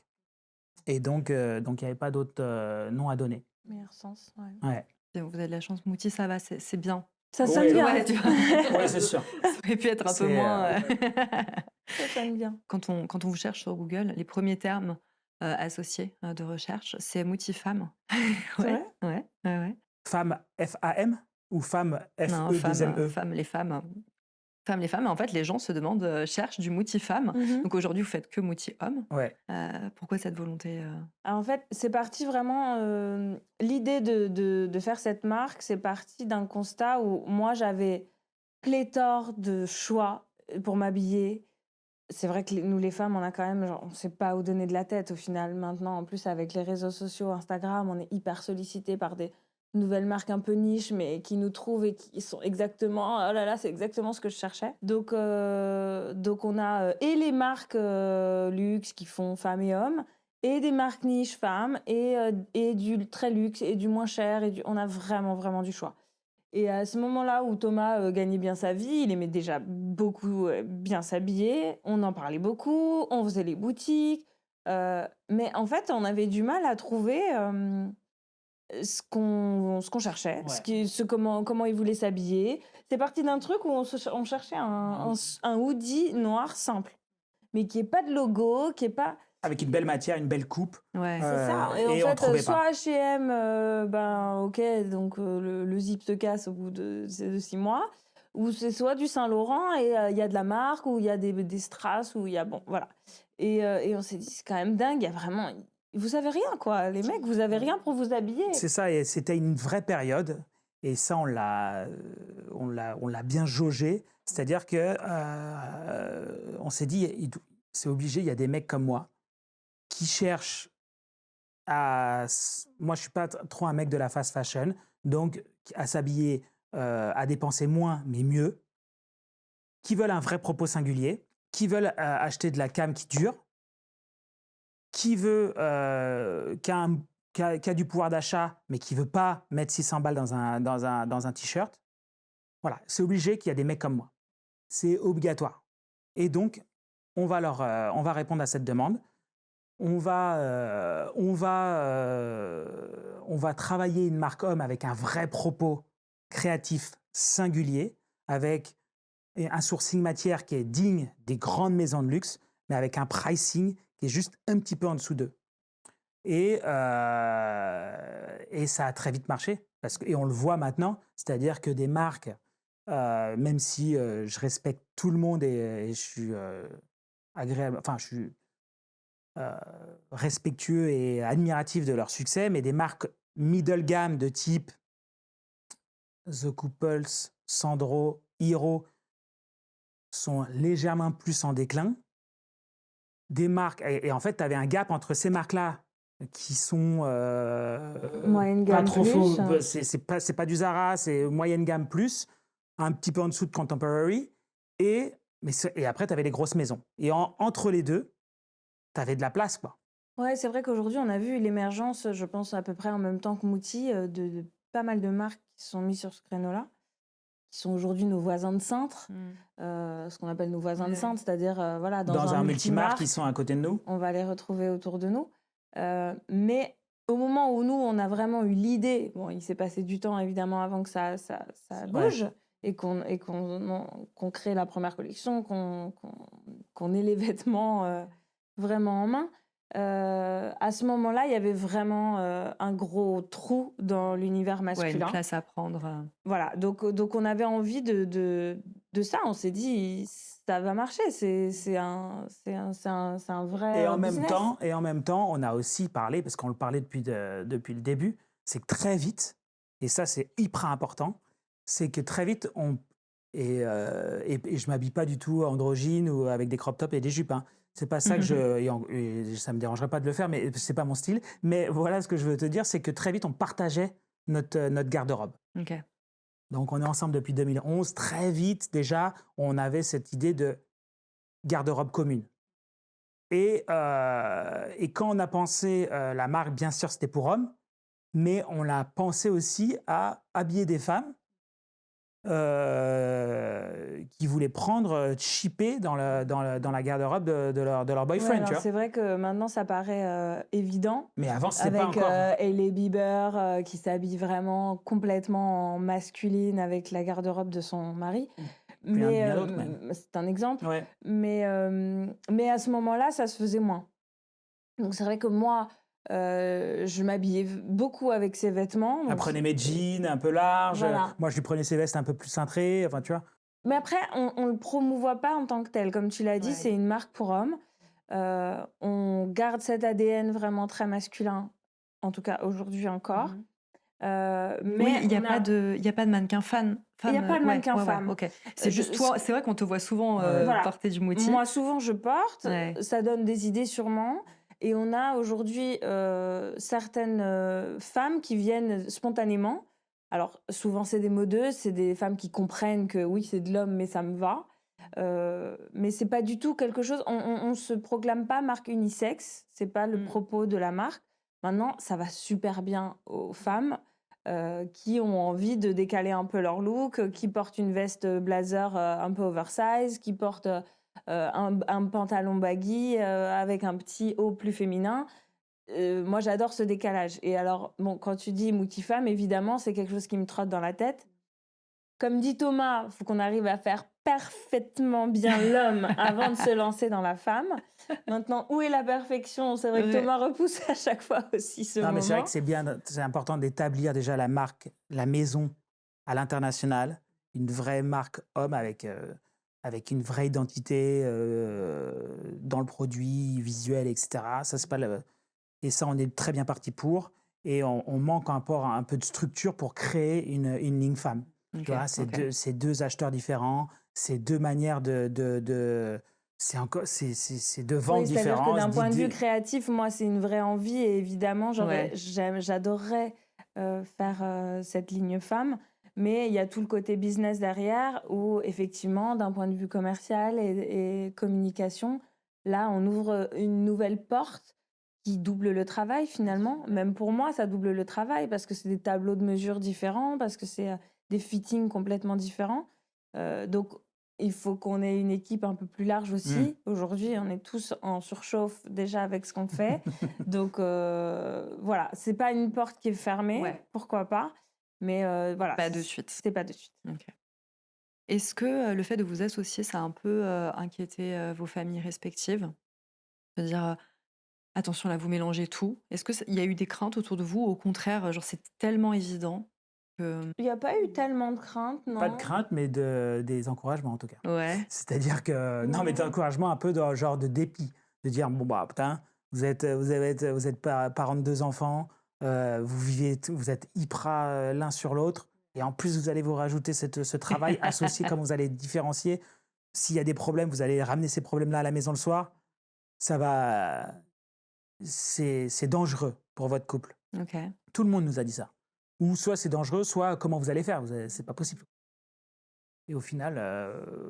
Et donc, il n'y avait pas d'autre nom à donner. Meilleur sens, ouais. Ouais. Vous avez de la chance, Mouti, ça va, c'est bien. Ça sonne Ouais, bien. Ouais, tu vois. Ouais, c'est sûr. Ça aurait pu être un peu C'est, moins. Ça sonne bien. Quand on vous cherche sur Google, les premiers termes associés de recherche, c'est Mouti femme. C'est Ouais. Femme, F-A-M ou femme, Non, F-E-2-M-E? femme, les femmes. Femmes, les femmes. Et en fait, les gens se demandent, cherchent du Mouti femme. Donc aujourd'hui, vous faites que Mouti homme. Ouais. Pourquoi cette volonté En fait, c'est parti vraiment. L'idée de faire cette marque, c'est parti d'un constat où moi, j'avais pléthore de choix pour m'habiller. C'est vrai que nous, les femmes, on a quand même, genre, on ne sait pas où donner de la tête au final. Maintenant, en plus, avec les réseaux sociaux, Instagram, on est hyper sollicité par des nouvelles marques un peu niches, mais qui nous trouvent et qui sont exactement, oh là là, c'est exactement ce que je cherchais. Donc on a et les marques luxe qui font femmes et hommes, et des marques niches femmes, et du très luxe, et du moins cher, on a vraiment, vraiment du choix. Et à ce moment-là où Thomas gagnait bien sa vie, il aimait déjà beaucoup bien s'habiller, on en parlait beaucoup, on faisait les boutiques, mais en fait, on avait du mal à trouver ce qu'on cherchait, comment il voulait s'habiller. C'est parti d'un truc où on cherchait un hoodie noir simple, mais qui n'est pas de logo, qui n'est pas... Avec une belle matière, une belle coupe. Ouais. C'est ça. Et on en fait, trouvait soit pas. H&M, ben ok, donc le zip se casse au bout de 6 mois, ou c'est soit du Saint-Laurent et il y a de la marque, ou il y a des strass, ou il y a... Bon, voilà. Et on s'est dit, c'est quand même dingue, il y a vraiment... Vous avez rien, quoi. Les mecs, vous avez rien pour vous habiller. C'est ça, et c'était une vraie période. Et ça, on l'a bien jaugé. C'est-à-dire que on s'est dit, c'est obligé, il y a des mecs comme moi qui cherchent à... Moi, je ne suis pas trop un mec de la fast fashion, donc à s'habiller, à dépenser moins, mais mieux, qui veulent un vrai propos singulier, qui veulent acheter de la cam qui dure, qui a du pouvoir d'achat, mais qui ne veut pas mettre 600 balles dans un t-shirt. Voilà, c'est obligé qu'il y a des mecs comme moi. C'est obligatoire. Et donc, on va répondre à cette demande. On va travailler une marque homme avec un vrai propos créatif singulier, avec un sourcing matière qui est digne des grandes maisons de luxe, mais avec un pricing qui est juste un petit peu en dessous d'eux. Et ça a très vite marché. Et on le voit maintenant, c'est-à-dire que des marques, même si je respecte tout le monde et je suis agréable, enfin je suis respectueux et admiratif de leur succès, mais des marques middle gamme de type The Couples, Sandro, Hero sont légèrement plus en déclin. Des marques, et en fait, tu avais un gap entre ces marques-là qui sont moyenne pas gamme trop plus. faux, c'est pas du Zara, c'est moyenne gamme plus, un petit peu en dessous de Contemporary, et après, tu avais les grosses maisons. Et entre les deux, tu avais de la place, quoi. Ouais, c'est vrai qu'aujourd'hui, on a vu l'émergence, je pense à peu près en même temps que Mouti, de pas mal de marques qui se sont mises sur ce créneau-là, qui sont aujourd'hui nos voisins de cintre, ce qu'on appelle nos voisins de cintre, c'est-à-dire voilà, Dans un multimarque, qui ils sont à côté de nous. on va les retrouver autour de nous. Mais au moment où nous, on a vraiment eu l'idée, bon, il s'est passé du temps évidemment avant que ça bouge, et qu'on crée la première collection, qu'on ait les vêtements vraiment en main. À ce moment-là, il y avait vraiment un gros trou dans l'univers masculin. Ouais, une place à prendre. Voilà, donc on avait envie de ça. On s'est dit, ça va marcher. C'est un vrai Et en même temps, on a aussi parlé, parce qu'on le parlait depuis le début, c'est que très vite, et ça c'est hyper important, c'est que très vite, et je m'habille pas du tout androgyne ou avec des crop tops et des jupes, hein. C'est pas ça que et ça me dérangerait pas de le faire, mais c'est pas mon style. Mais voilà, ce que je veux te dire, c'est que très vite, on partageait notre garde-robe. OK. Donc, on est ensemble depuis 2011. Très vite, déjà, on avait cette idée de garde-robe commune. Et quand on a pensé la marque, bien sûr, c'était pour hommes, mais on l'a pensé aussi à habiller des femmes qui voulaient prendre, chipper dans la garde-robe de leur Ouais, boyfriend, tu alors vois. c'est vrai que maintenant ça paraît évident, Mais avant, c'était pas avec encore. Hailey Bieber qui s'habille vraiment complètement en masculine avec la garde-robe de son mari. Puis Mais bien d'autres même. c'est un exemple. Ouais. Mais à ce moment-là, ça se faisait moins. Donc c'est vrai que moi, je m'habillais beaucoup avec ces vêtements. Elle Donc prenait mes jeans un peu larges. voilà. Moi, je lui prenais ses vestes un peu plus cintrées. Enfin, tu vois. Mais après, on le promouvoit pas en tant que tel. Comme tu l'as dit, Ouais. c'est une marque pour hommes. On garde cet ADN vraiment très masculin, en tout cas aujourd'hui encore. Mmh. Mais Oui, il y a on pas a de mannequin il y a femme, pas de ouais, mannequin ouais, femme. OK. C'est juste Ce toi c'est vrai qu'on te voit souvent, Ouais. Voilà. porter du Muti. Moi, souvent, je porte. Ouais. Ça donne des idées sûrement. Et on a aujourd'hui certaines femmes qui viennent spontanément. Alors, souvent, c'est des modeuses, c'est des femmes qui comprennent que oui, c'est de l'homme, mais ça me va. Mais c'est pas du tout quelque chose. On se proclame pas marque unisexe. C'est pas le propos de la marque. Maintenant, ça va super bien aux femmes qui ont envie de décaler un peu leur look, qui portent une veste blazer un peu oversize, qui portent un pantalon baggy avec un petit haut plus féminin. Moi, j'adore ce décalage. Et alors, bon, quand tu dis multifemme, évidemment, c'est quelque chose qui me trotte dans la tête. Comme dit Thomas, il faut qu'on arrive à faire parfaitement bien l'homme avant de se lancer dans la femme. Maintenant, où est la perfection? C'est vrai que Ouais. Thomas repousse à chaque fois aussi ce Non, mais c'est vrai moment. que c'est important d'établir déjà la marque, la maison à l'international, une vraie marque homme avec une vraie identité dans le produit visuel, etc. Ça, c'est pas et ça, on est très bien parti pour. Et on manque un peu de structure pour créer une ligne femme. OK, Tu vois, OK. c'est deux acheteurs différents, c'est deux manières c'est deux ventes Oui, c'est-à-dire que différentes, d'un point de vue d'idées. créatif, moi, c'est une vraie envie et évidemment, Ouais. j'adorerais faire cette ligne femme, mais il y a tout le côté business derrière où effectivement, d'un point de vue commercial et communication, là, on ouvre une nouvelle porte qui double le travail finalement. Même pour moi, ça double le travail parce que c'est des tableaux de mesure différents, parce que c'est des fittings complètement différents. Donc, il faut qu'on ait une équipe un peu plus large Mm. aussi. Aujourd'hui, on est tous en surchauffe déjà avec ce qu'on fait. Donc voilà, c'est pas une porte qui est fermée, Ouais. pourquoi pas. Mais voilà, Pas de suite. c'est pas de suite. OK. Est-ce que, le fait de vous associer, ça a un peu, inquiété, vos familles respectives? De dire, «Attention là, vous mélangez tout». Est-ce que il y a eu des craintes autour de vous? Au contraire, genre c'est tellement évident que Il n'y a pas eu tellement de craintes, Pas de non. crainte, mais des encouragements en tout cas. ouais. C'est-à-dire que non, mais des Non. encouragements un peu dans le genre de dépit, de dire bon bah putain, vous êtes parents de 2 enfants, vous êtes hyper l'un sur l'autre, et en plus vous allez vous rajouter ce travail associé, comme vous allez différencier. S'il y a des problèmes, vous allez ramener ces problèmes-là à la maison le soir. Ça va, c'est dangereux pour votre couple. OK. Tout le monde nous a dit ça. Ou soit c'est dangereux, soit comment vous allez faire. C'est pas possible. Et au final,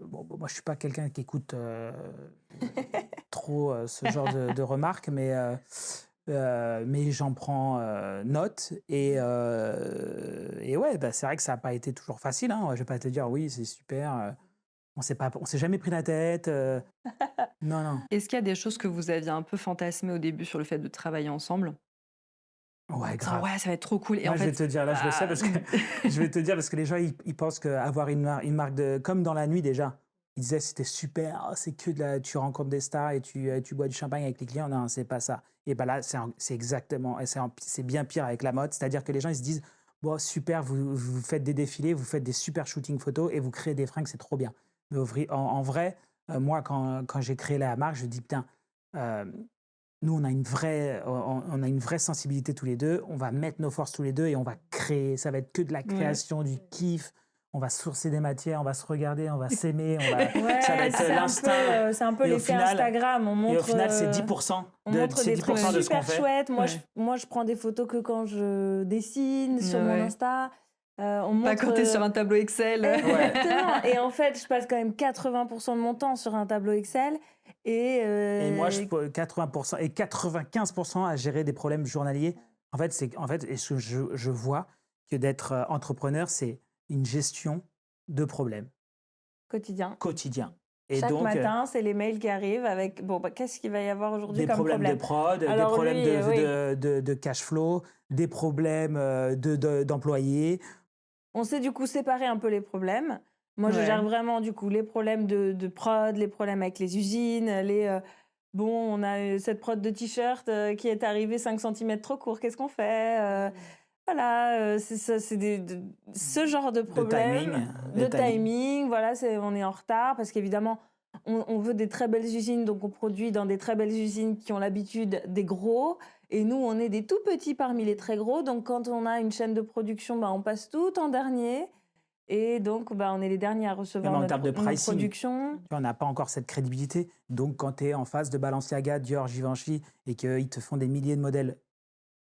bon, moi je suis pas quelqu'un qui écoute trop ce genre de remarques, mais j'en prends note. Et ouais, bah, c'est vrai que ça n'a pas été toujours facile. Hein. Je vais pas te dire oui, c'est super. On s'est jamais pris la tête. Non, non. Est-ce qu'il y a des choses que vous aviez un peu fantasmées au début sur le fait de travailler ensemble? Ouais, Disant: grave. «Ouais, ça va être trop cool» et en Moi, je vais fait, te dire, là, je le sais bah, parce que je vais te dire parce que les gens, ils pensent qu'avoir une marque de, comme dans la nuit déjà, ils disaient c'était super, oh, c'est que tu rencontres des stars et tu bois du champagne avec les clients. Non, c'est pas ça. Et ben là, c'est exactement, et c'est bien pire avec la mode. C'est-à-dire que les gens, ils se disent, bon, super, vous faites des défilés, vous faites des super shootings photos et vous créez des fringues, c'est trop bien. Mais en vrai, moi, quand j'ai créé la marque, je dis, putain, euh, nous, on a une vraie sensibilité tous les deux. On va mettre nos forces tous les deux et on va créer. Ça va être que de la ouais. création, du kiff. on va sourcer des matières, on va se regarder, on va s'aimer, ça va Ouais, être l'instinct. c'est un peu Et au l'effet final, Instagram. et au final, c'est 10% On de, montre c'est des trucs 10% de ce qu'on super fait. chouettes. Ouais. Moi, je prends des photos que quand je dessine sur mon Ouais. Insta. On Pas montre. quand t'es sur un tableau Excel. Exactement. Et en fait, je passe quand même 80% de mon temps sur un tableau Excel. Et moi, je peux 80% et 95% à gérer des problèmes journaliers. En fait, et ce que je vois que d'être entrepreneur, c'est une gestion de problèmes quotidien. quotidiens. Et Chaque donc, matin, c'est les mails qui arrivent avec bon, qu'est-ce qu'il va y avoir aujourd'hui des comme problèmes de problème. prod, des Alors problèmes lui, oui. de cash flow, des problèmes d'employés. On sait du coup séparer un peu les problèmes. Moi, je Ouais. gère vraiment du coup les problèmes de prod, les problèmes avec les usines, bon, on a cette prod de t-shirt qui est arrivée 5 cm trop court, qu'est-ce qu'on fait. Voilà, c'est ça, ce genre de problème, de timing. Voilà, on est en retard parce qu'évidemment, on veut des très belles usines, donc on produit dans des très belles usines qui ont l'habitude des gros. Et nous, on est des tout petits parmi les très gros. Donc, quand on a une chaîne de production, on passe tout en dernier. Et donc, on est les derniers à recevoir Même en termes de nos pricing, productions. on n'a pas encore cette crédibilité. Donc, quand tu es en face de Balenciaga, Dior, Givenchy et qu'ils te font des milliers de modèles,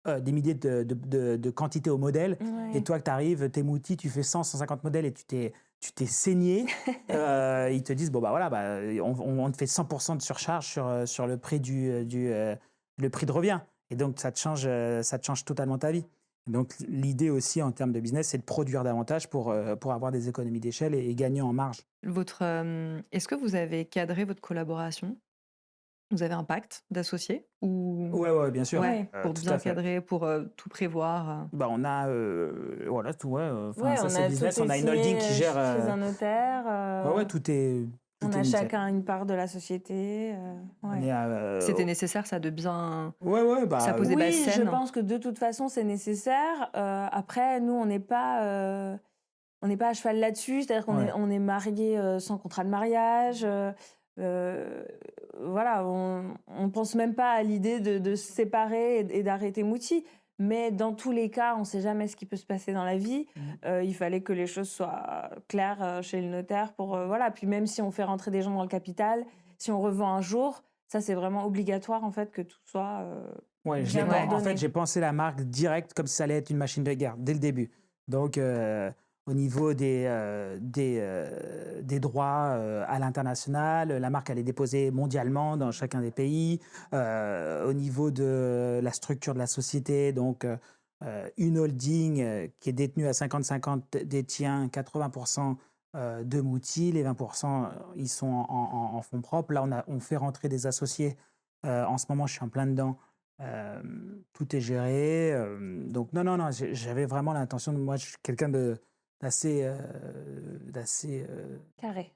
des milliers de quantités au modèle, et toi que tu arrives, t'es mouti, tu fais 100, 150 modèles et tu t'es saigné, ils te disent, bon, voilà, on te fait 100% de surcharge sur le prix le prix de revient. Et donc, ça te change totalement ta vie. Donc, l'idée aussi en termes de business, c'est de produire davantage pour avoir des économies d'échelle et gagner en marge. Est-ce que vous avez cadré votre collaboration? Vous avez un pacte d'associés ou Ouais, bien sûr. ouais, pour Tout bien à fait. cadrer, pour tout prévoir. On a, voilà, tout, Ouais, ça on c'est a business, tout on a une holding qui signé gère. chez un notaire. Ouais, tout est On a nickel. chacun une part de la société. On Ouais. est C'était nécessaire ça de bien. Ouais, Ça pose des bases Oui, je saines. pense que de toute façon, c'est nécessaire. Après, nous, on n'est pas à cheval là-dessus. C'est-à-dire qu'on Ouais. on est mariés sans contrat de mariage. Voilà, on pense même pas à l'idée de se séparer et d'arrêter Mouti. Mais dans tous les cas, on ne sait jamais ce qui peut se passer dans la vie. Il fallait que les choses soient claires chez le notaire pour voilà. Puis même si on fait rentrer des gens dans le capital, si on revend un jour, ça c'est vraiment obligatoire en fait que tout soit Ouais, bien Ouais. en fait, ordonné. j'ai pensé la marque direct comme si ça allait être une machine de guerre dès le début. Donc, au niveau des droits à l'international, la marque elle est déposée mondialement dans chacun des pays. Au niveau de la structure de la société, donc une holding qui est détenue à 50-50 détient 80% de Mouti, les 20% ils sont en fonds propres. Là, on fait rentrer des associés. En ce moment, je suis en plein dedans. Tout est géré. Donc, non, j'avais vraiment l'intention de. Moi, je suis quelqu'un d'assez Carré.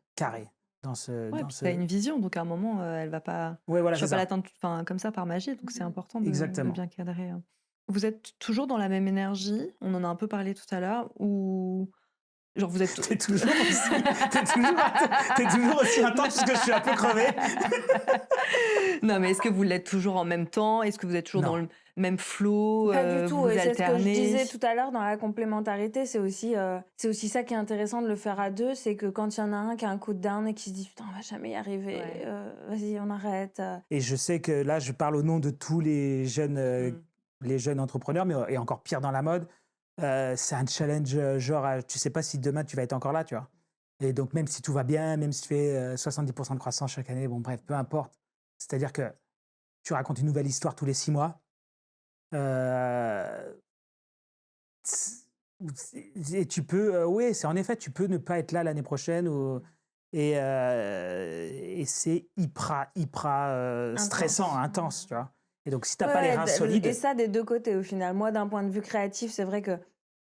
dans ce. Ouais, Dans puis ce... tu as une vision, donc à un moment, elle va pas. Ouais, voilà, Tu c'est vas pas ça. l'atteindre comme ça par magie, donc c'est important de Exactement. bien cadrer. Vous êtes toujours dans la même énergie, on en a un peu parlé tout à l'heure, ou genre vous êtes. T'es toujours aussi intense parce que je suis un peu crevé. Non, mais est-ce que vous l'êtes toujours en même temps? Est-ce que vous êtes toujours Non. dans le même flow? Pas du Vous tout. vous Et c'est ce que je alternez? disais tout à l'heure dans la complémentarité. C'est aussi ça qui est intéressant de le faire à deux. C'est que quand il y en a un qui a un coup de down et qui se dit putain, on va jamais y arriver, Ouais. vas-y, on arrête. Et je sais que là, je parle au nom de tous les jeunes entrepreneurs, mais et encore pire dans la mode. C'est un challenge genre, tu sais pas si demain tu vas être encore là, tu vois. Et donc, même si tout va bien, même si tu fais 70% de croissance chaque année, bon, bref, peu importe. C'est-à-dire que tu racontes une nouvelle histoire tous les 6 mois. Et tu peux, oui, c'est en effet, tu peux ne pas être là l'année prochaine. Et c'est hyper stressant, intense, tu vois. Et donc, si tu n'as pas les reins solides. Et ça des deux côtés au final. Moi, d'un point de vue créatif, c'est vrai que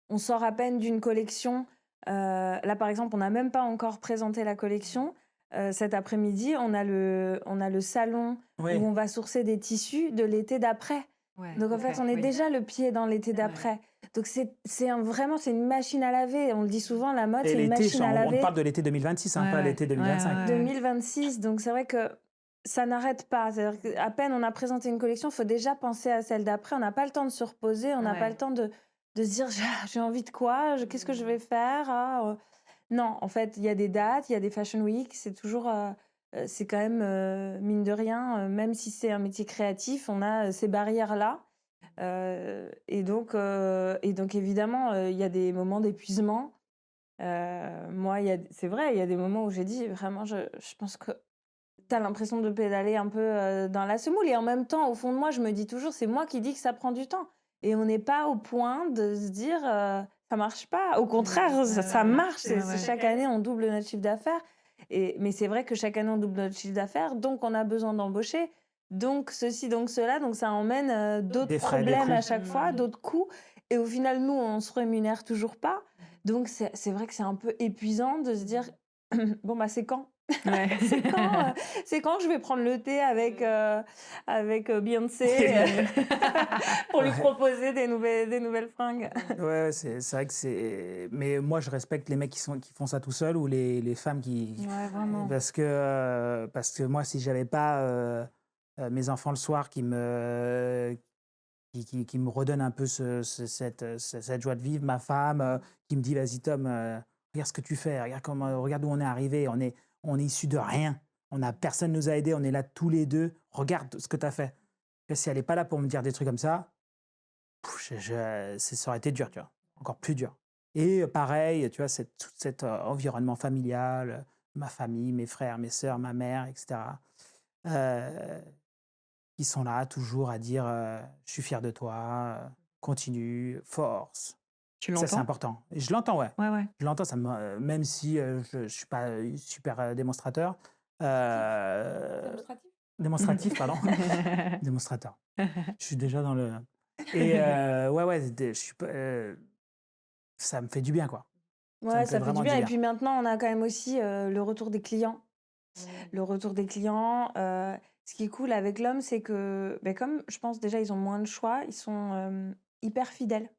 on sort à peine d'une collection. Là, par exemple, on n'a même pas encore présenté la collection. Cet après-midi, on a le salon où on va sourcer des tissus de l'été d'après. Ouais, Donc en fait, on est déjà le pied dans l'été d'après. Donc vraiment, c'est une machine à laver. On le dit souvent, la mode, Et c'est une l'été, machine à laver. on parle de l'été 2026, pas l'été 2025. 2026, donc c'est vrai que ça n'arrête pas. C'est-à-dire qu'à peine on a présenté une collection, il faut déjà penser à celle d'après. On n'a pas le temps de se reposer, on n'a pas le temps de se dire j'ai envie de quoi, qu'est-ce que je vais faire. Non, en fait, il y a des dates, il y a des fashion week, c'est toujours, c'est quand même, mine de rien, même si c'est un métier créatif, on a, ces barrières-là. Et donc évidemment, il y a des moments d'épuisement. Moi, c'est vrai, il y a des moments où j'ai dit vraiment, je pense que tu as l'impression de pédaler un peu, dans la semoule et en même temps, au fond de moi, je me dis toujours: «C'est moi qui dis que ça prend du temps» et on n'est pas au point de se dire, «Ça marche pas». Au contraire, ça marche, Ouais, c'est ouais. chaque année, on double notre chiffre d'affaires mais c'est vrai que chaque année, on double notre chiffre d'affaires, donc on a besoin d'embaucher, donc ceci, donc cela, donc ça emmène, d'autres Des frais, des problèmes à coûts. chaque fois, d'autres coûts et au final, nous, on se rémunère toujours pas, donc c'est vrai que c'est un peu épuisant de se dire: «Bon, bah, c'est quand?» Ouais. C'est quand, c'est quand je vais prendre le thé avec Beyoncé, pour lui Ouais. proposer des nouvelles fringues? Ouais, c'est vrai que c'est mais moi, je respecte les mecs qui font ça tout seuls ou les femmes qui Ouais, vraiment. parce que moi, si j'avais pas, mes enfants le soir qui me redonnent un peu cette joie de vivre, ma femme, qui me dit: «Vas-y Tom, regarde ce que tu fais, regarde où on est arrivé, on est issus de rien, personne nous a aidés, on est là tous les 2, regarde ce que tu as fait». Si elle est pas là pour me dire des trucs comme ça, ça aurait été dur, tu vois? Encore plus dur et pareil, tu vois, tout cet environnement familial, ma famille, mes frères, mes sœurs, ma mère et cetera, heu, qui sont là toujours à dire, «Je suis fier de toi, continue, force». Tu Ça, c'est l'entends? important et je l'entends, ouais. Ouais, ouais. Je l'entends, même si, je suis pas, super, démonstrateur, Démonstratif? heu, Démonstratif? démonstratif, pardon, démonstrateur. Je suis déjà dans le et ouais, ouais, je suis pas, ça me fait du bien, quoi. Ça Ouais, me fait ça fait du vraiment bien du et bien. puis maintenant, on a quand même aussi, le retour des clients. Le retour des clients, ce qui est cool avec l'homme, c'est que, beh, comme je pense déjà ils ont moins de choix, ils sont, hyper fidèles.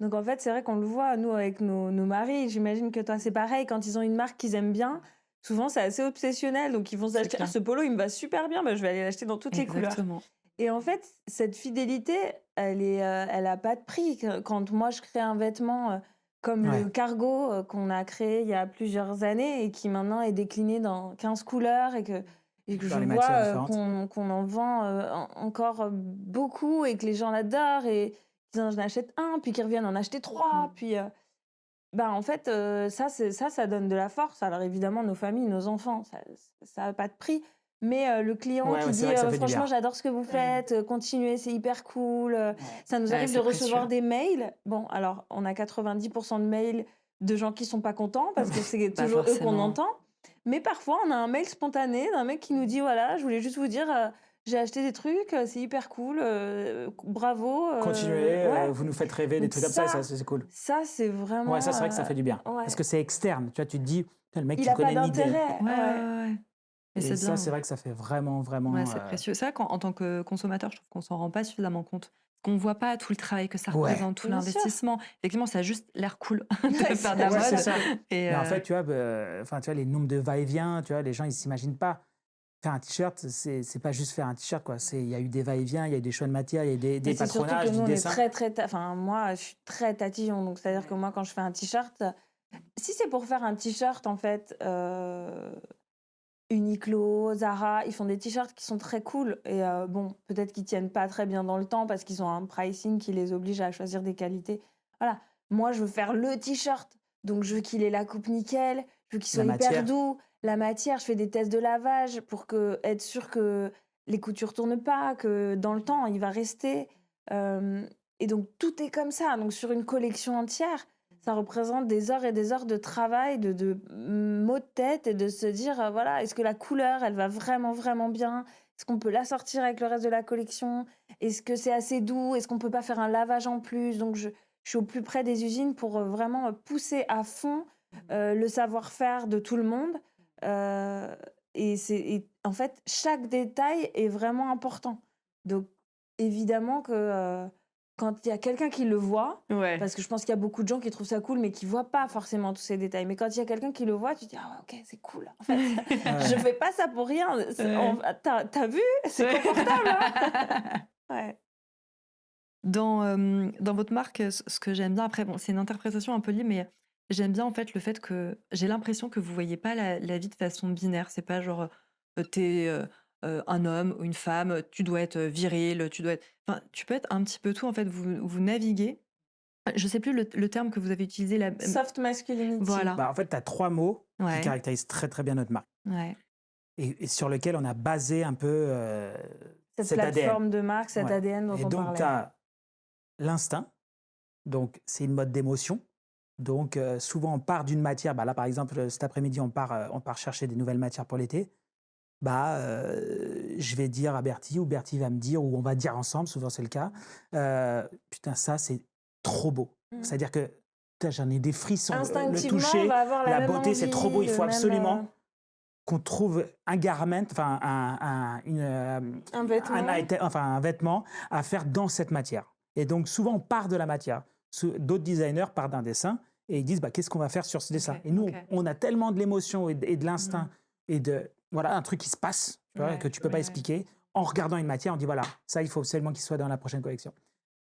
Donc en fait, c'est vrai qu'on le voit, nous, avec nos maris, j'imagine que toi, c'est pareil, quand ils ont une marque qu'ils aiment bien, souvent c'est assez obsessionnel, donc ils vont C'est s'acheter: «Ah clair. ce polo, il me va super bien, bah, je vais aller l'acheter dans toutes les couleurs» Exactement. et en fait, cette fidélité, elle a pas de prix. Quand moi je crée un vêtement, comme le Ouais, cargo, qu'on a créé il y a plusieurs années et qui maintenant est décliné dans 15 couleurs et que dans je les matières vois, différentes. qu'on en vend, encore, beaucoup et que les gens l'adorent et qu'ils en achètent un, puis qu'ils reviennent en acheter 3, puis, bah, en fait, ça donne de la force. Alors évidemment, nos familles, nos enfants, ça a pas de prix, mais le client Ouais, qui ouais, c'est dit, vrai que ça fait du «Franchement, bien. j'adore ce que vous faites, continuez, c'est hyper cool», Ouais. ça nous Ouais, arrive de c'est recevoir précieux. des mails. Bon, alors on a 90 de mails de gens qui sont pas contents parce que c'est Bah, toujours eux qu'on forcément. entend, mais parfois on a un mail spontané d'un mec qui nous dit: «Voilà, je voulais juste vous dire, j'ai acheté des trucs, c'est hyper cool, bravo», Continuez, ouais, vous nous faites rêver, des donc trucs comme ça, c'est cool. ça c'est Ouais, ça, vraiment, c'est vrai que ça fait du bien. Parce ouais. que c'est externe, tu vois? Tu te dis: «Putain, le mec, Il tu le a pas connais ni d'elle» d'intérêt, Ouais, ouais, ouais. ouais, ouais. Mais et c'est ça, c'est bien. vrai que ça fait vraiment, Ouais, vraiment, c'est précieux. C'est vrai qu'en tant que consommateur, je trouve qu'on s'en rend pas suffisamment compte. Qu'on voit pas tout le travail que ça ouais. représente, tout Bien sûr. l'investissement. Effectivement, ça a juste l'air cool de Ouais, faire de ça a la Ouais, juste c'est l'air mode ça. cool. et Mais en fait, tu vois, enfin, tu vois, les nombres de va-et-vient, tu vois, les gens, ils s'imaginent pas. Faire un t-shirt, c'est pas juste faire un t-shirt, quoi. Il y a eu des va-et-vient, il y a eu des choix de matière, il y a eu Mais des c'est surtout que patronages, nous, du on est dessin. très, très enfin, moi, je suis très tatillon, donc c'est-à-dire que moi, quand je fais un t-shirt, si c'est pour faire un t-shirt, en fait, Uniqlo, Zara, ils font des t-shirts qui sont très cool et bon, peut-être qu'ils tiennent pas très bien dans le temps parce qu'ils ont un pricing qui les oblige à choisir des qualités. Voilà. Moi, je veux faire le t-shirt, donc je veux qu'il ait la coupe nickel, je veux qu'il La soit hyper matière, doux. La matière, je fais des tests de lavage pour être sûr que les coutures tournent pas, que dans le temps, il va rester. Hem et donc tout est comme ça. Donc sur une collection entière, ça représente des heures et des heures de travail, de maux de tête et de se dire, voilà: «Est-ce que la couleur, elle va vraiment, vraiment bien? Est-ce qu'on peut la sortir avec le reste de la collection? Est-ce que c'est assez doux? Est-ce qu'on peut pas faire un lavage en plus?» Donc je suis au plus près des usines pour, vraiment, pousser à fond, le savoir-faire de tout le monde, heu et en fait, chaque détail est vraiment important. Donc évidemment que, quand il y a quelqu'un qui le voit, ouais. parce que je pense qu'il y a beaucoup de gens qui trouvent ça cool, mais qui voient pas forcément tous ces détails. Mais quand il y a quelqu'un qui le voit, tu te dis: «Ah ouais, OK, c'est cool. En fait, je ouais. fais pas ça pour rien. Ouais. Tu vu? C'est Ouais. confortable, hein?» Ouais. Dans votre marque, ce que j'aime bien après bon, c'est une interprétation un peu libre, mais j'aime bien en fait le fait que j'ai l'impression que vous voyez pas la vie de façon binaire. C'est pas genre, tu un homme ou une femme, tu dois être, viril, tu dois être enfin, tu peux être un petit peu tout en fait. Vous naviguez. Je sais plus le terme que vous avez utilisé là, Soft masculinity. voilà. Bah, en fait, tu as 3 mots qui Ouais, caractérisent très, très bien notre marque ouais. et sur lesquels on a basé un peu, Cette cet ADN. plateforme de marque, cet Ouais ADN dont et on donc tu parlait. as l'instinct, donc c'est une mode d'émotion. Donc souvent on part d'une matière, bah, là par exemple, cet après-midi on part chercher des nouvelles matières pour l'été. Bah, je vais dire à Bertie ou Bertie va me dire ou on va dire ensemble, souvent c'est le cas, «Putain ça c'est trop beau». Mmh. C'est-à-dire que putain j'en ai des frissons, le Instinctivement, on toucher, va avoir la la même beauté, c'est trop beau, envie, il le faut même, absolument qu'on trouve un garment, enfin un vêtement. un vêtement à faire dans cette matière. Et donc souvent on part de la matière. D'autres designers partent d'un dessin et ils disent bah, qu'est-ce qu'on va faire sur ce dessin. OK, Et nous OK. on a tellement de l'émotion et de Mmh. l'instinct et de voilà un truc qui se passe, tu vois, que Ouais, tu peux pas ouais, ouais. expliquer. En regardant une matière, on dit voilà ça il faut absolument qu'il soit dans la prochaine collection.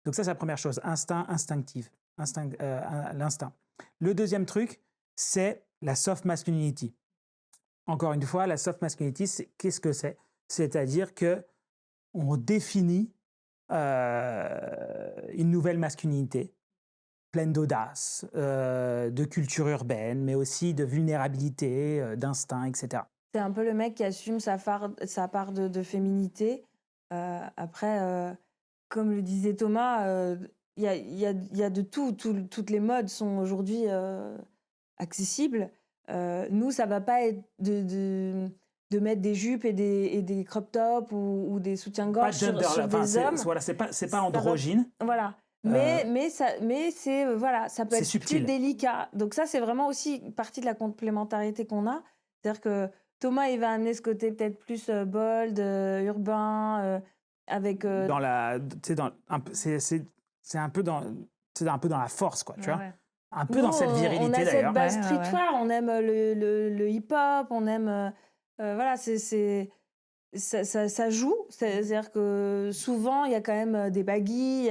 Donc ça c'est la première chose, l'instinct. Le deuxième truc c'est la soft masculinity. Encore une fois, la soft masculinity, qu'est-ce que c'est? C'est-à-dire que on définit une nouvelle masculinité pleine d'audace, de culture urbaine, mais aussi de vulnérabilité, d'instinct, etc. C'est un peu le mec qui assume sa part de féminité. Après, comme le disait Thomas, il y a de tout. Toutes les modes sont aujourd'hui accessibles. Nous, ça va pas être de mettre des jupes et des crop tops ou des Pas soutiens-gorge gender, sur enfin, des hommes. voilà, c'est pas Ça va, androgyne, voilà. euh, Mais c'est voilà, ça peut c'est être plus subtil. délicat. Donc ça, c'est vraiment aussi partie de la complémentarité qu'on a. C'est-à-dire que Thomas, il va amener ce côté peut-être plus bold, urbain, avec Dans la, tu sais, c'est un peu dans, c'est un peu dans la force, quoi, tu Ouais, vois. ouais. Un peu nous, dans cette on virilité a cette d'ailleurs. base Ouais, ouais, ouais. streetwear, on aime le hip-hop, on aime voilà, ça joue. C'est-à-dire que souvent, il y a quand même des baggy, il y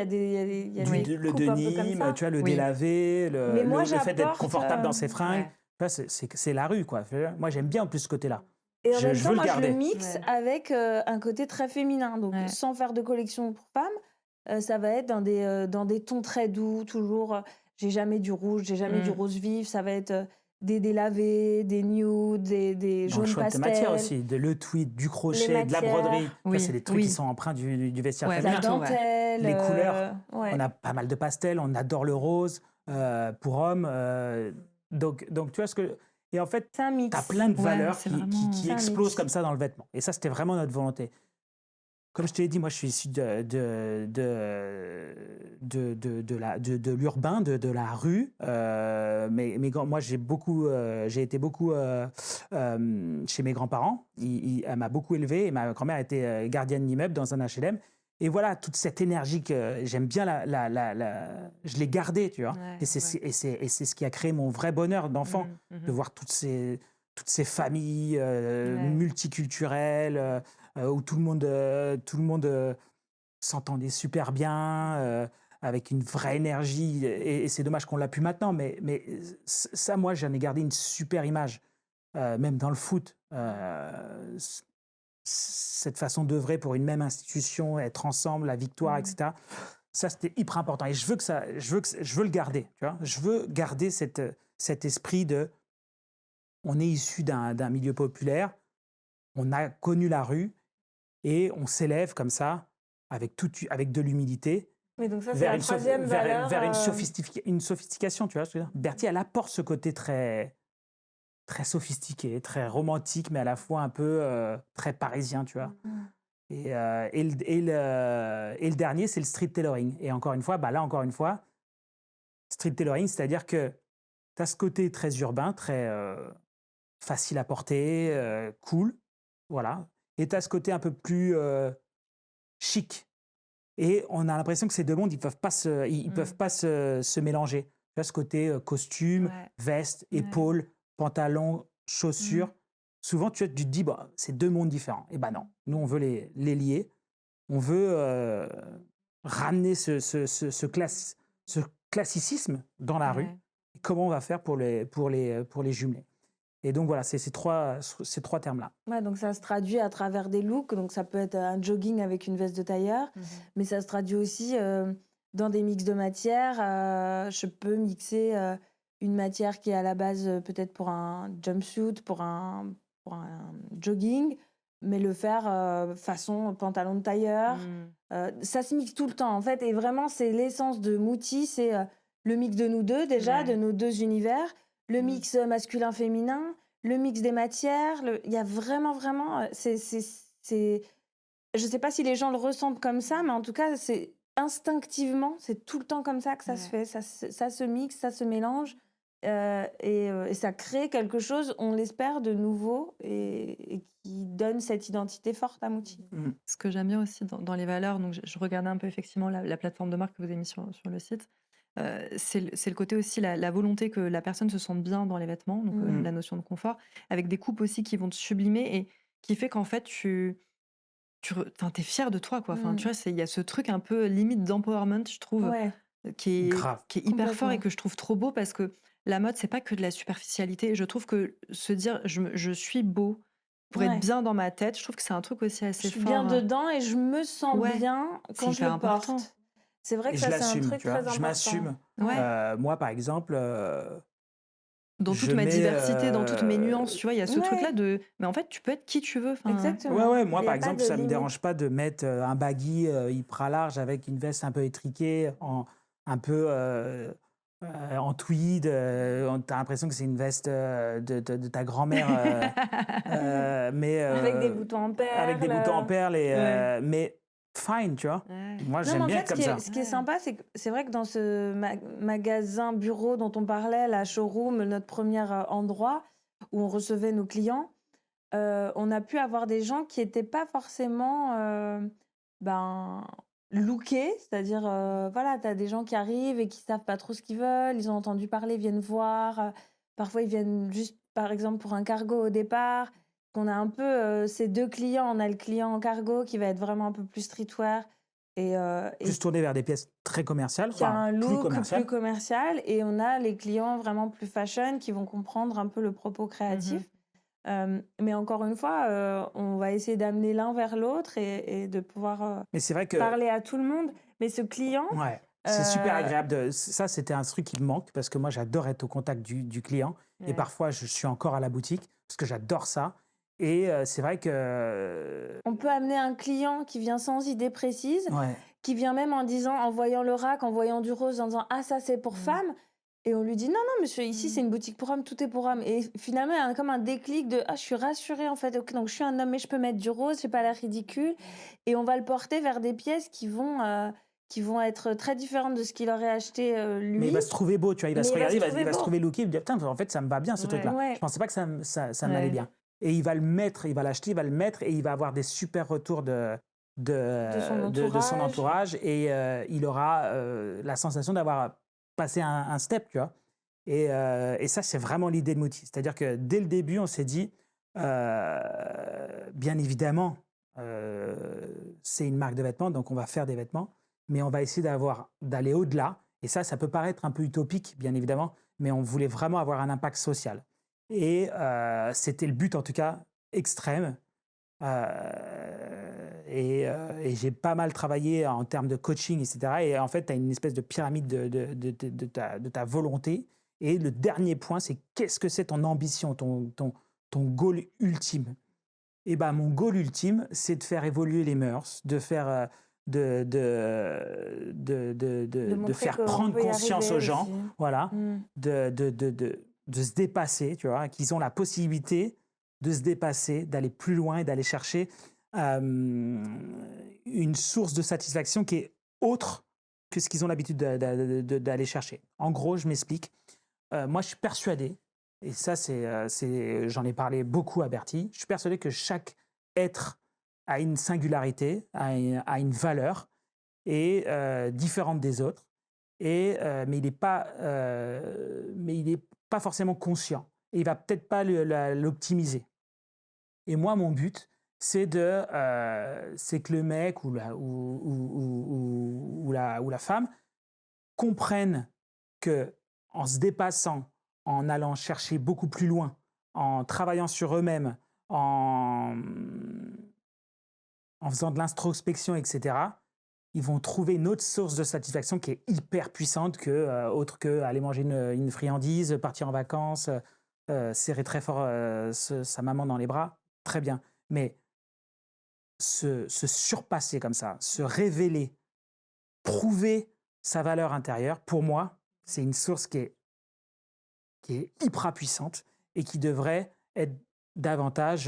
a Oui. des Le coupes un peu comme denim, ça. tu vois, le Oui. délavé, Mais moi, le fait d'être j'apporte. confortable dans ses fringues. Ouais. Tu vois, c'est la rue, quoi. Moi, j'aime bien en plus ce côté-là. Et en même Je temps, veux le moi, je le garder. mixe Ouais. avec un côté très féminin. Donc, Ouais. sans faire de collection pour femmes, ça va être dans des tons très doux, toujours. J'ai jamais du rouge, j'ai jamais du Mmh. rose vif. Ça va être des délavés, des nudes, des Dans le jaunes choix de tes matières pastels, aussi, le tweed, du les crochet, de la broderie. matières, Tu vois, c'est Oui, des trucs qui oui. sont empreints du vestiaire Ouais, la féminin. plutôt, ouais. dentelle. Les couleurs, on Ouais. a pas mal de pastels, on adore le rose pour hommes. Donc, tu vois ce que. Et en fait, C'est un tu as mix. plein de Ouais, valeurs c'est qui C'est un explosent mix. comme ça dans le vêtement. Et ça, c'était vraiment notre volonté. Comme je te l'ai dit, moi, je suis issu de l'urbain, de la rue. Moi, j'ai été beaucoup chez mes grands-parents. Elle m'a beaucoup élevé et ma grand-mère était gardienne d'immeuble dans un HLM. Et voilà, toute cette énergie que j'aime bien, je l'ai gardée, tu vois. Ouais, Et c'est ouais. c'est ce qui a créé mon vrai bonheur d'enfant, Mmh, de mmh. voir toutes ces familles Ouais. multiculturelles. Où tout le monde s'entendait super bien, avec une vraie énergie. Et c'est dommage qu'on l'a plus maintenant, mais ça, moi, j'en ai gardé une super image, même dans le foot. Cette façon d'œuvrer pour une même institution, être ensemble, la victoire, Mmh. etc. Ça, c'était hyper important. Et je veux le garder. Tu vois, je veux garder cet esprit de. On est issu d'un milieu populaire, on a connu la rue, et on s'élève comme ça, avec de l'humilité, Mais donc ça, c'est vers la troisième valeur. vers une sophistication, tu vois ce que je veux dire. Bertie, elle apporte ce côté très, très sophistiqué, très romantique, mais à la fois un peu très parisien, tu vois. Et le dernier, c'est le street tailoring. Et encore une fois, encore une fois, street tailoring, c'est-à-dire que tu as ce côté très urbain, très facile à porter, cool, voilà. Et tu as ce côté un peu plus chic. Et on a l'impression que ces deux mondes, ils peuvent pas se mélanger. Tu vois, ce côté costume, Ouais, veste, ouais. épaules, pantalon, chaussures. Mmh. Souvent, tu te dis, bah, c'est deux mondes différents. Et ben non, nous, on veut les lier. On veut ramener ce classicisme dans la rue, Ouais. comment on va faire pour les jumeler. Et donc voilà, c'est ces trois termes-là. Ouais, donc ça se traduit à travers des looks. Donc ça peut être un jogging avec une veste de tailleur, mais ça se traduit aussi dans des mix de matières. Je peux mixer une matière qui est à la base peut-être pour un jumpsuit, pour un jogging, mais le faire façon pantalon de tailleur. Ça se mixe tout le temps en fait. Et vraiment, c'est l'essence de Mouti, c'est le mix de nous deux déjà, de Ouais. nos deux univers, le Mm. mix masculin-féminin, le mix des matières. Il y a vraiment, je sais pas si les gens le ressentent comme ça, mais en tout cas, c'est instinctivement, c'est tout le temps comme ça que ça se Ouais. fait. Ça se mixe, ça se mélange. Et ça crée quelque chose, on l'espère, de nouveau et qui donne cette identité forte à Mouti. Ce que j'aime bien aussi dans les valeurs, donc je regardais un peu effectivement la plateforme de marque que vous avez mis sur le site. C'est le côté aussi, la volonté que la personne se sente bien dans les vêtements, donc Mm. la notion de confort, avec des coupes aussi qui vont te sublimer et qui fait qu'en fait, t'es fier de toi, quoi. Enfin, tu vois, il y a ce truc un peu limite d'empowerment, je trouve, Ouais, Grave. qui est hyper fort et complètement. que je trouve trop beau parce que la mode, c'est pas que de la superficialité. Je trouve que se dire je suis beau pour être Ouais. bien dans ma tête, je trouve que c'est un truc aussi Je assez suis bien fort. dedans et je me sens Ouais, bien c'est quand je hyper le important. porte. C'est vrai Et que je ça, c'est un l'assume, truc tu vois. très Je important. m'assume. Ouais. Moi, par exemple, Dans toute je ma mets. diversité, dans toutes mes nuances, tu vois, il y a ce truc-là Ouais, de mais en fait, tu peux être qui tu veux. Enfin, Ouais, exactement. ouais, Il moi, n'y par a pas exemple, de ça me limite. dérange pas de mettre un baggy hyper large avec une veste un peu étriquée, un peu en tweed. T'as l'impression que c'est une veste de ta grand-mère, mais Avec des boutons en avec des boutons en perles. perles. Ouais. Mais fine, tu vois. Ouais. Moi, Non, mais j'aime en bien fait, être comme ça. ce qui est sympa, c'est que c'est vrai que dans ce magasin bureau dont on parlait, la showroom, notre premier endroit où on recevait nos clients, on a pu avoir des gens qui n'étaient pas forcément ben, lookés, c'est-à-dire, voilà, tu as des gens qui arrivent et qui savent pas trop ce qu'ils veulent, ils ont entendu parler, viennent voir, parfois ils viennent juste, par exemple, pour un cargo au départ, qu'on a un peu ces deux clients, on a le client en cargo qui va être vraiment un peu plus streetwear et Plus tourné vers des pièces très commerciales, qui a enfin, un plus look plus commerciales. commercial, et on a les clients vraiment plus fashion qui vont comprendre un peu le propos Mhm. créatif. Mais encore une fois, on va essayer d'amener l'un vers l'autre et de pouvoir Mais c'est vrai que, parler à tout le monde. Mais ce client, ouais, c'est super euh, agréable. Ça, c'était un truc qui me manque parce que moi, j'adore être au contact du client. Et Ouais. parfois, je suis encore à la boutique parce que j'adore ça. Et c'est vrai que, on peut amener un client qui vient sans idée précise, ouais, qui vient même en disant, en voyant le rack, en voyant du rose, en disant ah ça c'est pour femmes. Et on lui dit non non monsieur, ici c'est une boutique pour hommes, tout est pour hommes. Et finalement il y a comme un déclic de ah je suis rassurée en fait, ok, donc je suis un homme mais je peux mettre du rose, j'ai pas l'air ridicule. Et on va le porter vers des pièces qui vont être très différentes de ce qu'il aurait acheté mais lui. il va se trouver beau, tu vois. Il va Mais se il va regarder, se il trouver va se beau. trouver looké, il va dire, putain, en fait, ça me va bien ce Ouais. truc-là. Ouais. Je pensais pas que ça m'allait Ouais. bien. Et il va le mettre, il va l'acheter, il va le mettre et il va avoir des super retours De son de son entourage. entourage et il aura la sensation d'avoir passé un step, tu vois. Et ça, c'est vraiment l'idée de Mouti. C'est-à-dire que dès le début, on s'est dit, bien évidemment, c'est une marque de vêtements, donc on va faire des vêtements, mais on va essayer d'aller au-delà. Et ça peut paraître un peu utopique, bien évidemment, mais on voulait vraiment avoir un impact social. Et c'était le but, en tout cas, extrême. Et j'ai pas mal travaillé en termes de coaching, etc. Et en fait, tu as une espèce de pyramide de ta volonté. Et le dernier point, c'est qu'est-ce que c'est ton ambition, ton goal ultime. Et ben, mon goal ultime, c'est de faire évoluer les mœurs, de faire, De de montrer faire qu'on prendre peut y conscience arriver aux gens, aussi. voilà, de se dépasser, tu vois, qu'ils ont la possibilité de se dépasser, d'aller plus loin et d'aller chercher une source de satisfaction qui est autre que ce qu'ils ont l'habitude d'aller chercher. En gros, je m'explique. Moi, je suis persuadé, et ça, j'en ai parlé beaucoup à Bertie, je suis persuadé que chaque être a une singularité, a une valeur, et différente des autres, mais il n'est pas forcément conscient, et il ne va peut-être pas l'optimiser. Et moi, mon but, c'est que le mec ou la femme comprenne que en se dépassant, en allant chercher beaucoup plus loin, en travaillant sur eux-mêmes, en faisant de l'introspection, etc., ils vont trouver une autre source de satisfaction qui est hyper puissante autre que aller manger une friandise, partir en vacances, serrer très fort sa maman dans les bras. Très bien. Mais se surpasser comme ça, se révéler, prouver sa valeur intérieure, pour moi, c'est une source qui est hyper puissante et qui devrait être davantage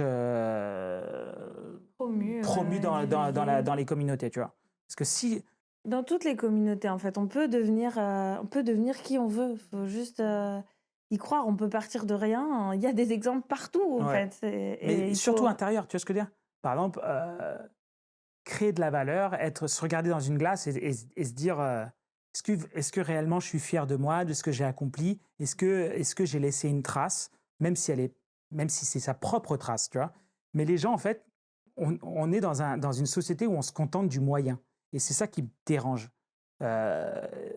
promue divulgué. dans les communautés, tu vois. Parce que si... Dans toutes les communautés, en fait, on peut devenir qui on veut. Faut juste y croire. On peut partir de rien. Il y a des exemples partout, en Ouais. fait. Et Mais il surtout faut... intérieur, tu vois ce que je veux dire? Par exemple, créer de la valeur, se regarder dans une glace et se dire est-ce que réellement je suis fier de moi, de ce que j'ai accompli? Est-ce que j'ai laissé une trace, même si c'est sa propre trace, tu vois? Mais les gens, en fait, on est dans une société où on se contente du moyen. Et c'est ça qui me dérange. On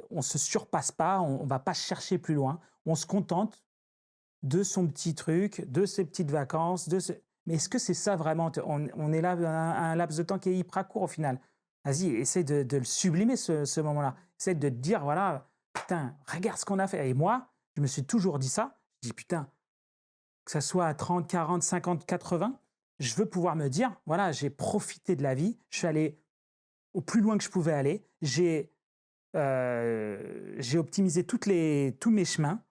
ne se surpasse pas, on ne va pas chercher plus loin. On se contente de son petit truc, de ses petites vacances, mais est-ce que c'est ça vraiment? On est là à un laps de temps qui est hyper court au final. Vas-y, essaie de le sublimer ce moment-là. Essaie de te dire, voilà, putain, regarde ce qu'on a fait. Et moi, je me suis toujours dit ça. Je dis, putain, que ça soit à 30, 40, 50, 80, je veux pouvoir me dire, voilà, j'ai profité de la vie, je suis allé au plus loin que je pouvais aller, j'ai optimisé tous mes chemins,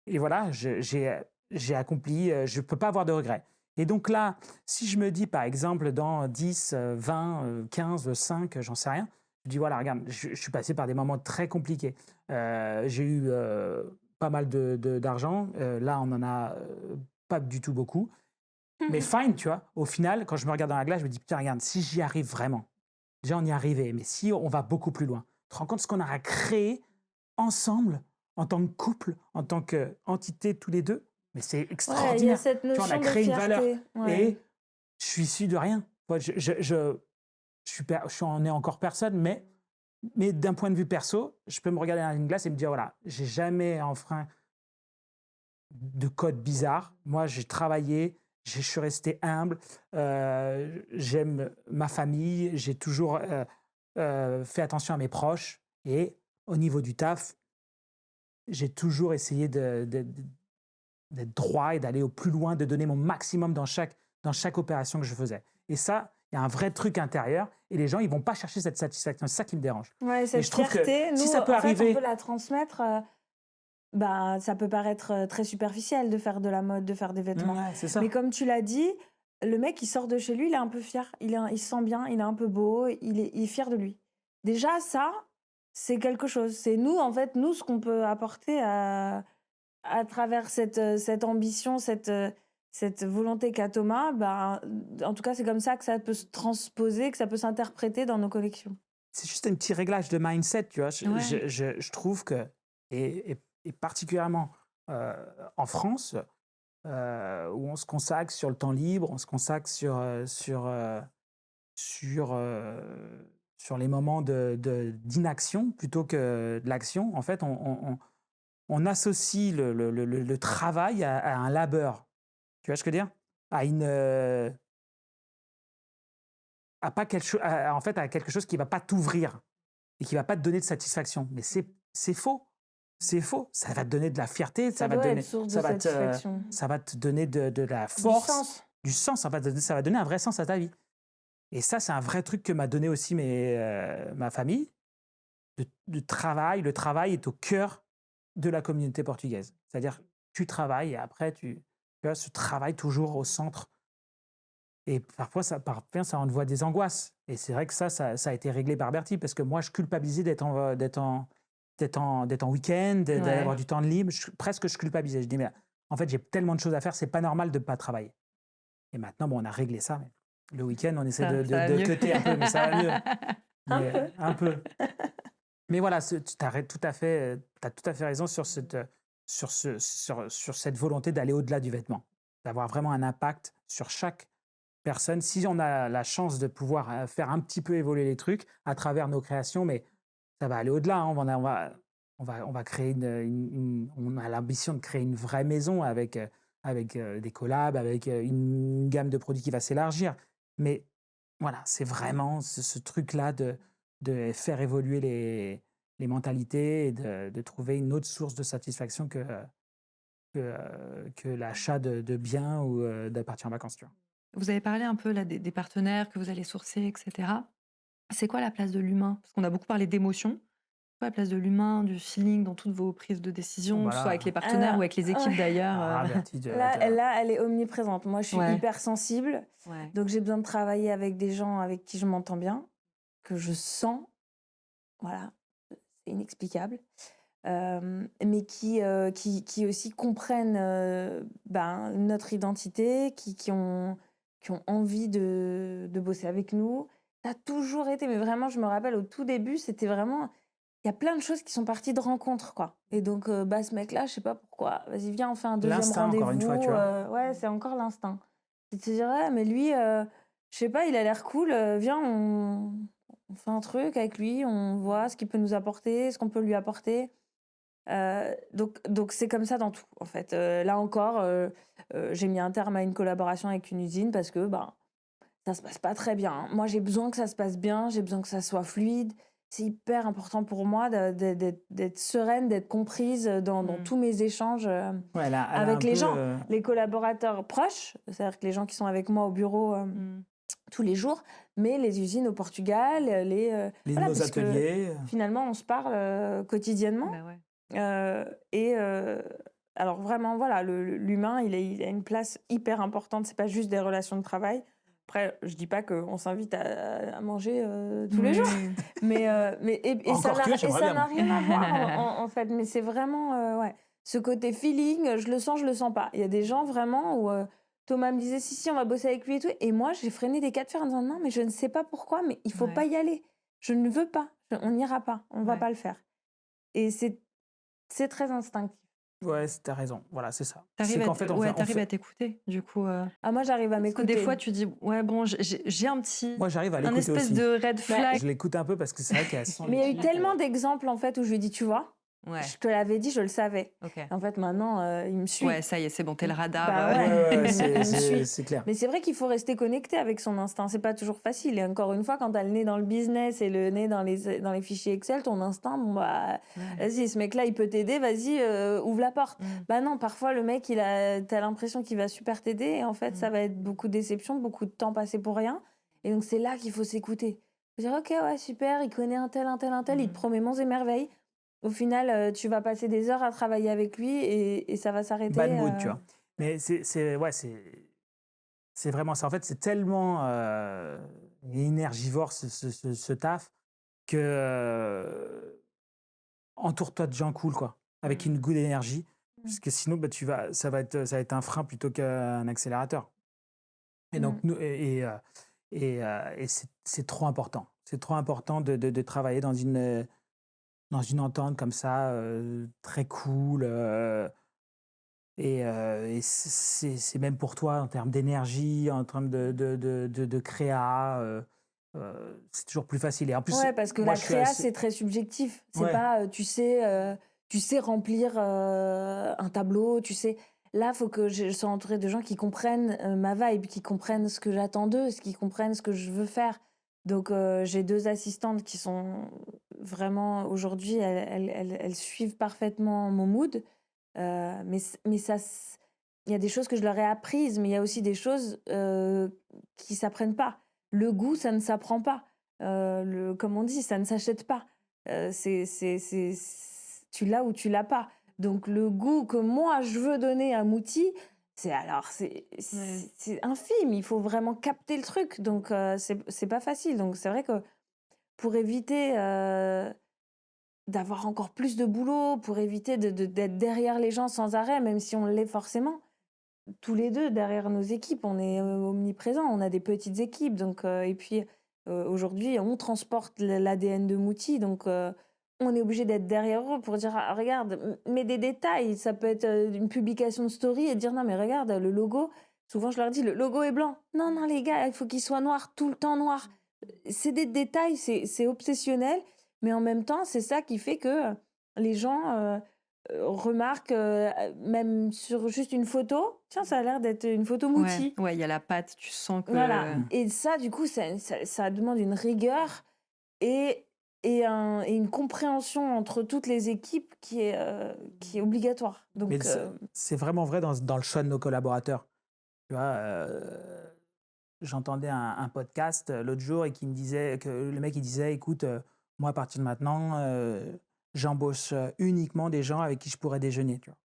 et voilà, j'ai accompli, je ne peux pas avoir de regrets. Et donc là, si je me dis, par exemple, dans 10, 20, 15, 5, j'en sais rien, je dis, voilà, regarde, je suis passé par des moments très compliqués. J'ai eu pas mal d'argent. Là, on n'en a pas du tout beaucoup. Mais fine, tu vois. Au final, quand je me regarde dans la glace, je me dis, putain, regarde, si j'y arrive vraiment, déjà, on y est arrivé, mais si on va beaucoup plus loin, tu te rends compte de ce qu'on aura créé ensemble, en tant que couple, en tant qu'entité tous les deux? Mais c'est Ouais, il y a extraordinaire. cette Tu vois, on a notion de créé une valeur fierté. Ouais. et je suis issu de rien. Moi, on est encore personne, mais d'un point de vue perso, je peux me regarder dans une glace et me dire, voilà, j'ai jamais enfreint de code bizarre. Moi, j'ai travaillé, je suis resté humble, j'aime ma famille, j'ai toujours fait attention à mes proches et au niveau du taf, j'ai toujours essayé d'être droit et d'aller au plus loin, de donner mon maximum dans chaque opération que je faisais. Et ça, il y a un vrai truc intérieur et les gens, ils vont pas chercher cette satisfaction. C'est ça qui me dérange. Ouais, Et cette je trouve que fierté, si nous, ça peut en fait, on peut arriver... la transmettre. Bah, ça peut paraître très superficiel de faire de la mode, de faire des vêtements. Ouais, c'est Mais ça. comme tu l'as dit, le mec, il sort de chez lui, il est un peu fier. Il se sent bien, il est un peu beau, il est fier de lui. Déjà, ça, c'est quelque chose. C'est nous, en fait, nous, ce qu'on peut apporter à travers cette ambition, cette volonté qu'a Thomas. Bah, en tout cas, c'est comme ça que ça peut se transposer, que ça peut s'interpréter dans nos collections. C'est juste un petit réglage de mindset, tu vois. Ouais. Je trouve que, et particulièrement en France, où on se consacre sur le temps libre, on se consacre sur, sur les moments d'inaction plutôt que de l'action. En fait, on associe le travail à un labeur. Tu vois ce que je veux dire? À une, à pas quelque chose, en fait, à quelque chose qui va pas t'ouvrir et qui va pas te donner de satisfaction. Mais c'est faux. C'est faux. Ça va te donner de la fierté, Ça doit être source de satisfaction. ça va te donner de la Du force, sens. du sens. Ça va donner un vrai sens à ta vie. Et ça, c'est un vrai truc que m'a donné aussi ma famille. Le travail est au cœur de la communauté portugaise. C'est-à-dire, tu travailles et après, tu vois, ce travail toujours au centre. Et parfois, ça envoie des angoisses. Et c'est vrai que ça a été réglé par Bertie, parce que moi, je culpabilisais d'être en week-end, d'avoir Ouais. du temps de libre. Presque, je culpabilisais. Je dis, mais en fait, j'ai tellement de choses à faire, c'est pas normal de ne pas travailler. Et maintenant, bon, on a réglé ça. Mais le week-end, on essaie Ça va de mieux. cutter un peu, mais ça va mieux. Un Mais peu. un peu. Mais voilà, tu as tout à fait raison sur cette volonté d'aller au-delà du vêtement, d'avoir vraiment un impact sur chaque personne. Si on a la chance de pouvoir faire un petit peu évoluer les trucs à travers nos créations, mais ça va aller au-delà. Hein. on va créer on a l'ambition de créer une vraie maison avec des collabs, avec une gamme de produits qui va s'élargir. Mais voilà, c'est vraiment ce truc-là de faire évoluer les mentalités et de trouver une autre source de satisfaction que l'achat de biens ou de partir en vacances, tu vois. Vous avez parlé un peu là des partenaires que vous allez sourcer, et cetera. C'est quoi la place de l'humain? Parce qu'on a beaucoup parlé d'émotion. C'est quoi la place de l'humain, du feeling dans toutes vos prises de Bon, décision, bah que ce soit avec les là, partenaires Alors, ou avec les équipes ouais. d'ailleurs, alors là, Bertie, Là, elle est omniprésente. Moi, je suis Ouais. hyper sensible, Ouais. donc j'ai besoin de travailler avec des gens avec qui je m'entends bien, que je sens, voilà, c'est inexplicable, mais qui aussi comprennent notre identité, qui ont envie de bosser avec nous. Ça a toujours été, mais vraiment, je me rappelle au tout début, c'était vraiment. Il y a plein de choses qui sont parties de rencontres, quoi. Et donc, ce mec-là, je sais pas pourquoi, vas-y, viens, on fait un deuxième l'instinct, encore une fois, tu rendez-vous. vois. Ouais, c'est encore l'instinct. C'est de se dire, ouais, mais lui, je sais pas, il a l'air cool, viens, on fait un truc avec lui, on voit ce qu'il peut nous apporter, ce qu'on peut lui apporter. Donc c'est comme ça dans tout, en fait. Là encore, j'ai mis un terme à une collaboration avec une usine parce que, ça se passe pas très bien, hein. Moi, j'ai besoin que ça se passe bien, j'ai besoin que ça soit fluide. C'est hyper important pour moi d'être sereine, d'être comprise dans Mmh. tous mes échanges Ouais, elle a un avec les peu. gens, les collaborateurs proches, c'est-à-dire que les gens qui sont avec moi au bureau Mmh. tous les jours, mais les usines au Portugal, voilà, Nos parce que ateliers. finalement, on se parle quotidiennement. Bah ouais. Et alors vraiment, voilà, l'humain, il a une place hyper importante. C'est pas juste des relations de travail. Après, je dis pas qu'on s'invite à manger tous les jours, Oui. et ça Encore que, j'aimerais ça bien, n'a moi. rien à voir en fait. Mais c'est vraiment, ouais, ce côté feeling, je le sens pas. Il y a des gens vraiment où Thomas me disait si on va bosser avec lui et tout, et moi j'ai freiné des cas de fer en disant non mais je ne sais pas pourquoi, mais il faut Ouais. pas y aller. Je ne veux pas. On n'ira pas. On va Ouais. pas le faire. Et c'est très instinctif. Ouais, tu raison. Voilà, c'est ça. Tu C'est arrives à qu'en t fait, ouais, tu arrives à t'écouter du coup, Ah, moi, j'arrive à parce que des fois m'écouter. tu dis: «Ouais bon, j'ai un petit moi, j'arrive à un l'écouter espèce aussi. de red Bah, flag». Je l'écoute un peu parce que c'est vrai qu'elle sent Mais il les y a eu trucs. tellement d'exemples, en fait, où je lui ai dit: «Tu vois? Ouais, Je te l'avais dit, je le savais». OK. En fait, maintenant, il me suit. Ouais, ça y est, c'est bon, tu es le radar, Bah, Ouais, ouais, ouais, il me suit. c'est clair. Mais c'est vrai qu'il faut rester connecté avec son instinct. C'est pas toujours facile. Et encore une fois, quand tu as le nez dans le business et le nez dans les fichiers Excel, ton instinct, bon, Ouais. vas-y, ce mec-là, il peut t'aider, vas-y, ouvre la porte. Mmh. Bah non, parfois, le mec, t'as l'impression qu'il va super t'aider. Et en fait, ça Mmh. va être beaucoup de déception, beaucoup de temps passé pour rien. Et donc, c'est là qu'il faut s'écouter. Faut dire, ok, ouais, super, il connaît un tel, un tel, un tel, il te Mmh. promet monts et merveilles. Au final, tu vas passer des heures à travailler avec lui et ça va s'arrêter. Bad mood, tu vois. Mais ouais, c'est vraiment ça. En fait, c'est tellement énergivore ce taf que entoure-toi de gens cool, quoi, avec une good énergie. Parce que sinon, bah, ça va être un frein plutôt qu'un accélérateur. Et donc, nous, et c'est trop important. C'est trop important de travailler dans une entente comme ça, très cool. Et c'est même pour toi en termes d'énergie, en termes de créa, c'est toujours plus facile. Et en plus, Ouais, parce que moi, la je suis créa, assez. c'est très subjectif. C'est Ouais. pas, tu sais remplir un tableau, tu sais. Là, faut que je sois entourée de gens qui comprennent ma vibe, qui comprennent ce que j'attends d'eux, qui comprennent ce que je veux faire. Donc, j'ai 2 assistantes qui sont vraiment, aujourd'hui, elles suivent parfaitement mon mood. Mais ça, il y a des choses que je leur ai apprises, mais il y a aussi des choses qui s'apprennent pas. Le goût, ça ne s'apprend pas. Comme on dit, ça ne s'achète pas. Tu l'as ou tu l'as pas. Donc le goût que moi je veux donner à Mouti, c'est infime. Il faut vraiment capter le truc. Donc c'est pas facile. Donc c'est vrai que pour éviter d'avoir encore plus de boulot, pour éviter d'être derrière les gens sans arrêt, même si on l'est forcément, tous les deux derrière nos équipes, on est omniprésents. On a des petites équipes. Donc, et puis aujourd'hui, on transporte l'ADN de Mouti. Donc on est obligé d'être derrière eux pour dire ah, regarde, mets des détails. Ça peut être une publication de story et dire non, mais regarde, le logo. Souvent, je leur dis le logo est blanc. Non, non, les gars, il faut qu'il soit noir, tout le temps noir. C'est des détails, c'est obsessionnel. Mais en même temps, c'est ça qui fait que les gens remarquent, même sur juste une photo, tiens, ça a l'air d'être une photo Ouais, Mouti. ouais, il y a la patte, tu sens Voilà. que Mmh. Et ça, du coup, ça demande une rigueur et, et une compréhension entre toutes les équipes qui est obligatoire. Mais Donc, c'est vraiment vrai dans le choix de nos collaborateurs. Tu vois, j'entendais un podcast l'autre jour et qui me disait que le mec il disait, écoute, moi à partir de maintenant, j'embauche uniquement des gens avec qui je pourrais déjeuner. Tu vois.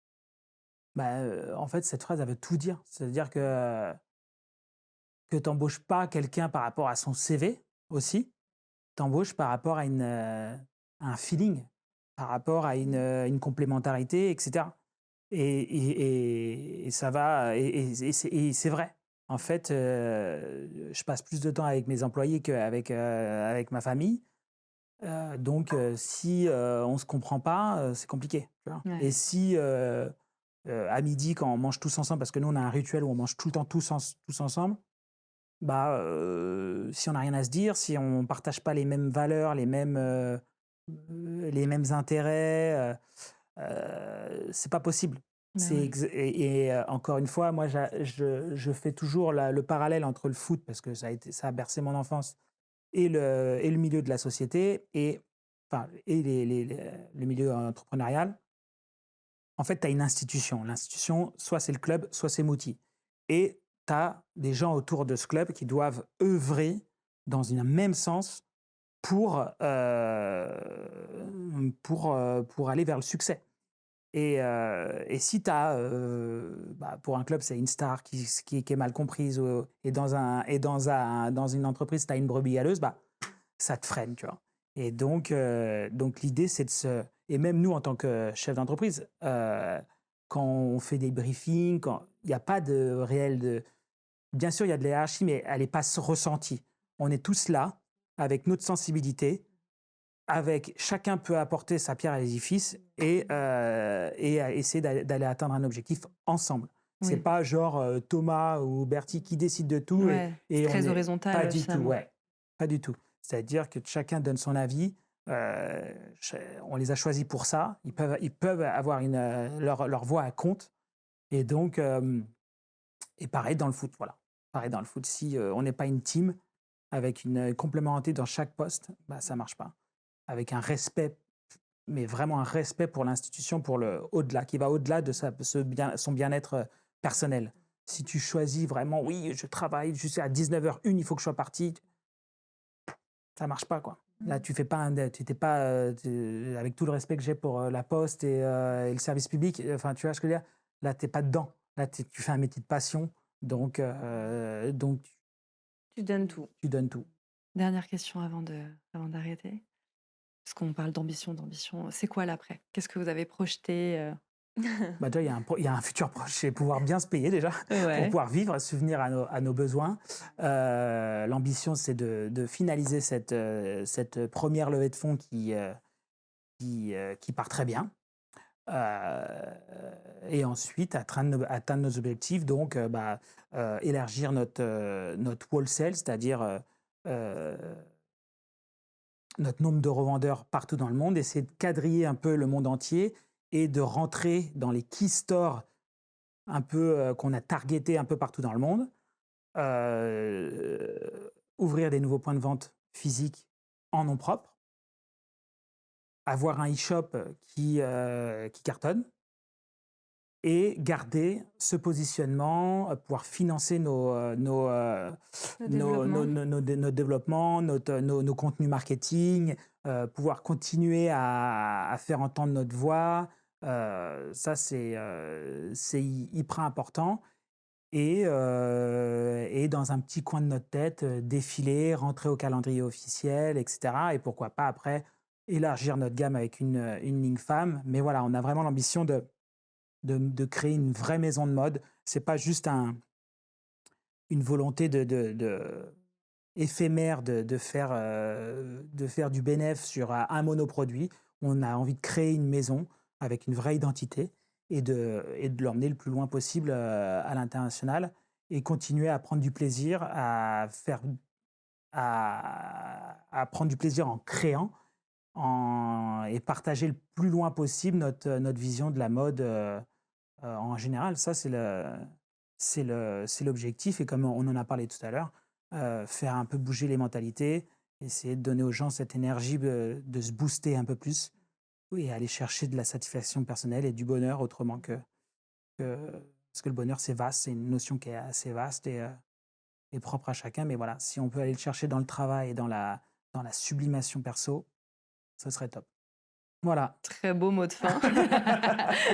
Bah, en fait, cette phrase elle veut tout dire. C'est-à-dire que tu n'embauches pas quelqu'un par rapport à son CV aussi, tu embauches par rapport à un feeling, par rapport à une complémentarité, etc. Et ça va, et c'est vrai. En fait, je passe plus de temps avec mes employés qu'avec avec ma famille. Donc, si on ne se comprend pas, c'est compliqué. Tu vois. Et ouais, si à midi, quand on mange tous ensemble, parce que nous, on a un rituel où on mange tout le temps tous ensemble, bah, si on n'a rien à se dire, si on ne partage pas les mêmes valeurs, les mêmes intérêts, c'est pas possible. bah, C'est ouais. ex encore une fois, moi, je fais toujours le parallèle entre le foot, parce que ça a bercé mon enfance, et le milieu de la société, et enfin, et le milieu entrepreneurial. En fait, tu as une institution. L'institution, soit c'est le club, soit c'est Mouti. Et tu as des gens autour de ce club qui doivent œuvrer dans un même sens pour aller vers le succès. Et si tu as, bah, pour un club, c'est une star qui est mal comprise, dans une entreprise, tu as une brebis galeuse, bah, ça te freine, tu vois. Et donc l'idée, c'est de se... Et même nous, en tant que chef d'entreprise, quand on fait des briefings, il n'y a pas de réel de... Bien sûr, il y a de la hiérarchie, mais elle n'est pas ressentie. On est tous là, avec notre sensibilité, avec chacun peut apporter sa pierre à l'édifice, et à essayer d'aller atteindre un objectif ensemble. C'est Oui, pas genre Thomas ou Bertie qui décide de tout, et, ouais, c'est et on très est pas horizontal, du tout, finalement. ouais, pas du tout. C'est-à-dire que chacun donne son avis. euh, on les a choisis pour ça. Ils peuvent avoir leur voix à compte. Et donc, et pareil dans le foot, voilà. Pareil dans le foot, si on n'est pas une team avec une complémentarité dans chaque poste, bah, ça marche pas. Avec un respect, mais vraiment un respect pour l'institution, pour le au-delà, qui va au-delà de son bien-être personnel. Si tu choisis vraiment, oui, je travaille jusqu'à 19h01, il faut que je sois parti, ça marche pas, quoi. Là, tu fais pas tu t'es pas, avec tout le respect que j'ai pour la poste et le service public, enfin, tu vois ce que je veux dire. Là, t'es pas dedans. Là, tu fais un métier de passion, donc tu donnes tout. tu donnes tout. Dernière question avant d'arrêter. Parce qu'on parle d'ambition. C'est quoi l'après? Qu'est-ce que vous avez projeté, Bah, déjà, il y a un futur proche, c'est pouvoir bien se payer déjà, pour Ouais. pouvoir vivre, subvenir à nos besoins. L'ambition, c'est de finaliser cette première levée de fonds qui part très bien. Et ensuite, atteindre nos objectifs, donc élargir notre wholesale, c'est-à-dire euh, notre nombre de revendeurs partout dans le monde, essayer de quadriller un peu le monde entier et de rentrer dans les key stores un peu qu'on a targeté un peu partout dans le monde, ouvrir des nouveaux points de vente physiques en nom propre, avoir un e-shop qui cartonne, et garder ce positionnement, pouvoir financer Le développement. nos développements, nos contenus marketing, pouvoir continuer à faire entendre notre voix. Ça, c'est hyper important. Et dans un petit coin de notre tête, défiler, rentrer au calendrier officiel, etc. Et pourquoi pas après élargir notre gamme avec une ligne femme. Mais voilà, on a vraiment l'ambition de créer une vraie maison de mode. C'est pas juste une volonté éphémère de faire du bénéf sur un monoproduit. On a envie de créer une maison avec une vraie identité et de l'emmener le plus loin possible à l'international, et continuer à prendre du plaisir à prendre du plaisir en créant, et partager le plus loin possible notre vision de la mode en général. Ça, c'est l'objectif. Et comme on en a parlé tout à l'heure, faire un peu bouger les mentalités, essayer de donner aux gens cette énergie de se booster un peu plus et aller chercher de la satisfaction personnelle et du bonheur autrement parce que le bonheur, c'est vaste, c'est une notion qui est assez vaste et propre à chacun. Mais voilà, si on peut aller le chercher dans le travail et dans la sublimation perso, ce serait top. Voilà. Très beau mot de fin.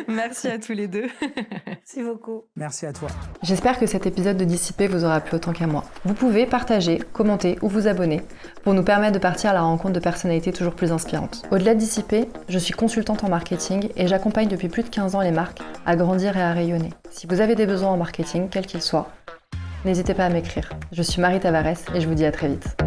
Merci à tous les deux. Merci beaucoup. Merci à toi. J'espère que cet épisode de Dissipé vous aura plu autant qu'à moi. Vous pouvez partager, commenter ou vous abonner pour nous permettre de partir à la rencontre de personnalités toujours plus inspirantes. Au-delà de Dissipé, je suis consultante en marketing et j'accompagne depuis plus de 15 ans les marques à grandir et à rayonner. Si vous avez des besoins en marketing, quels qu'ils soient, n'hésitez pas à m'écrire. Je suis Marie Tavares et je vous dis à très vite.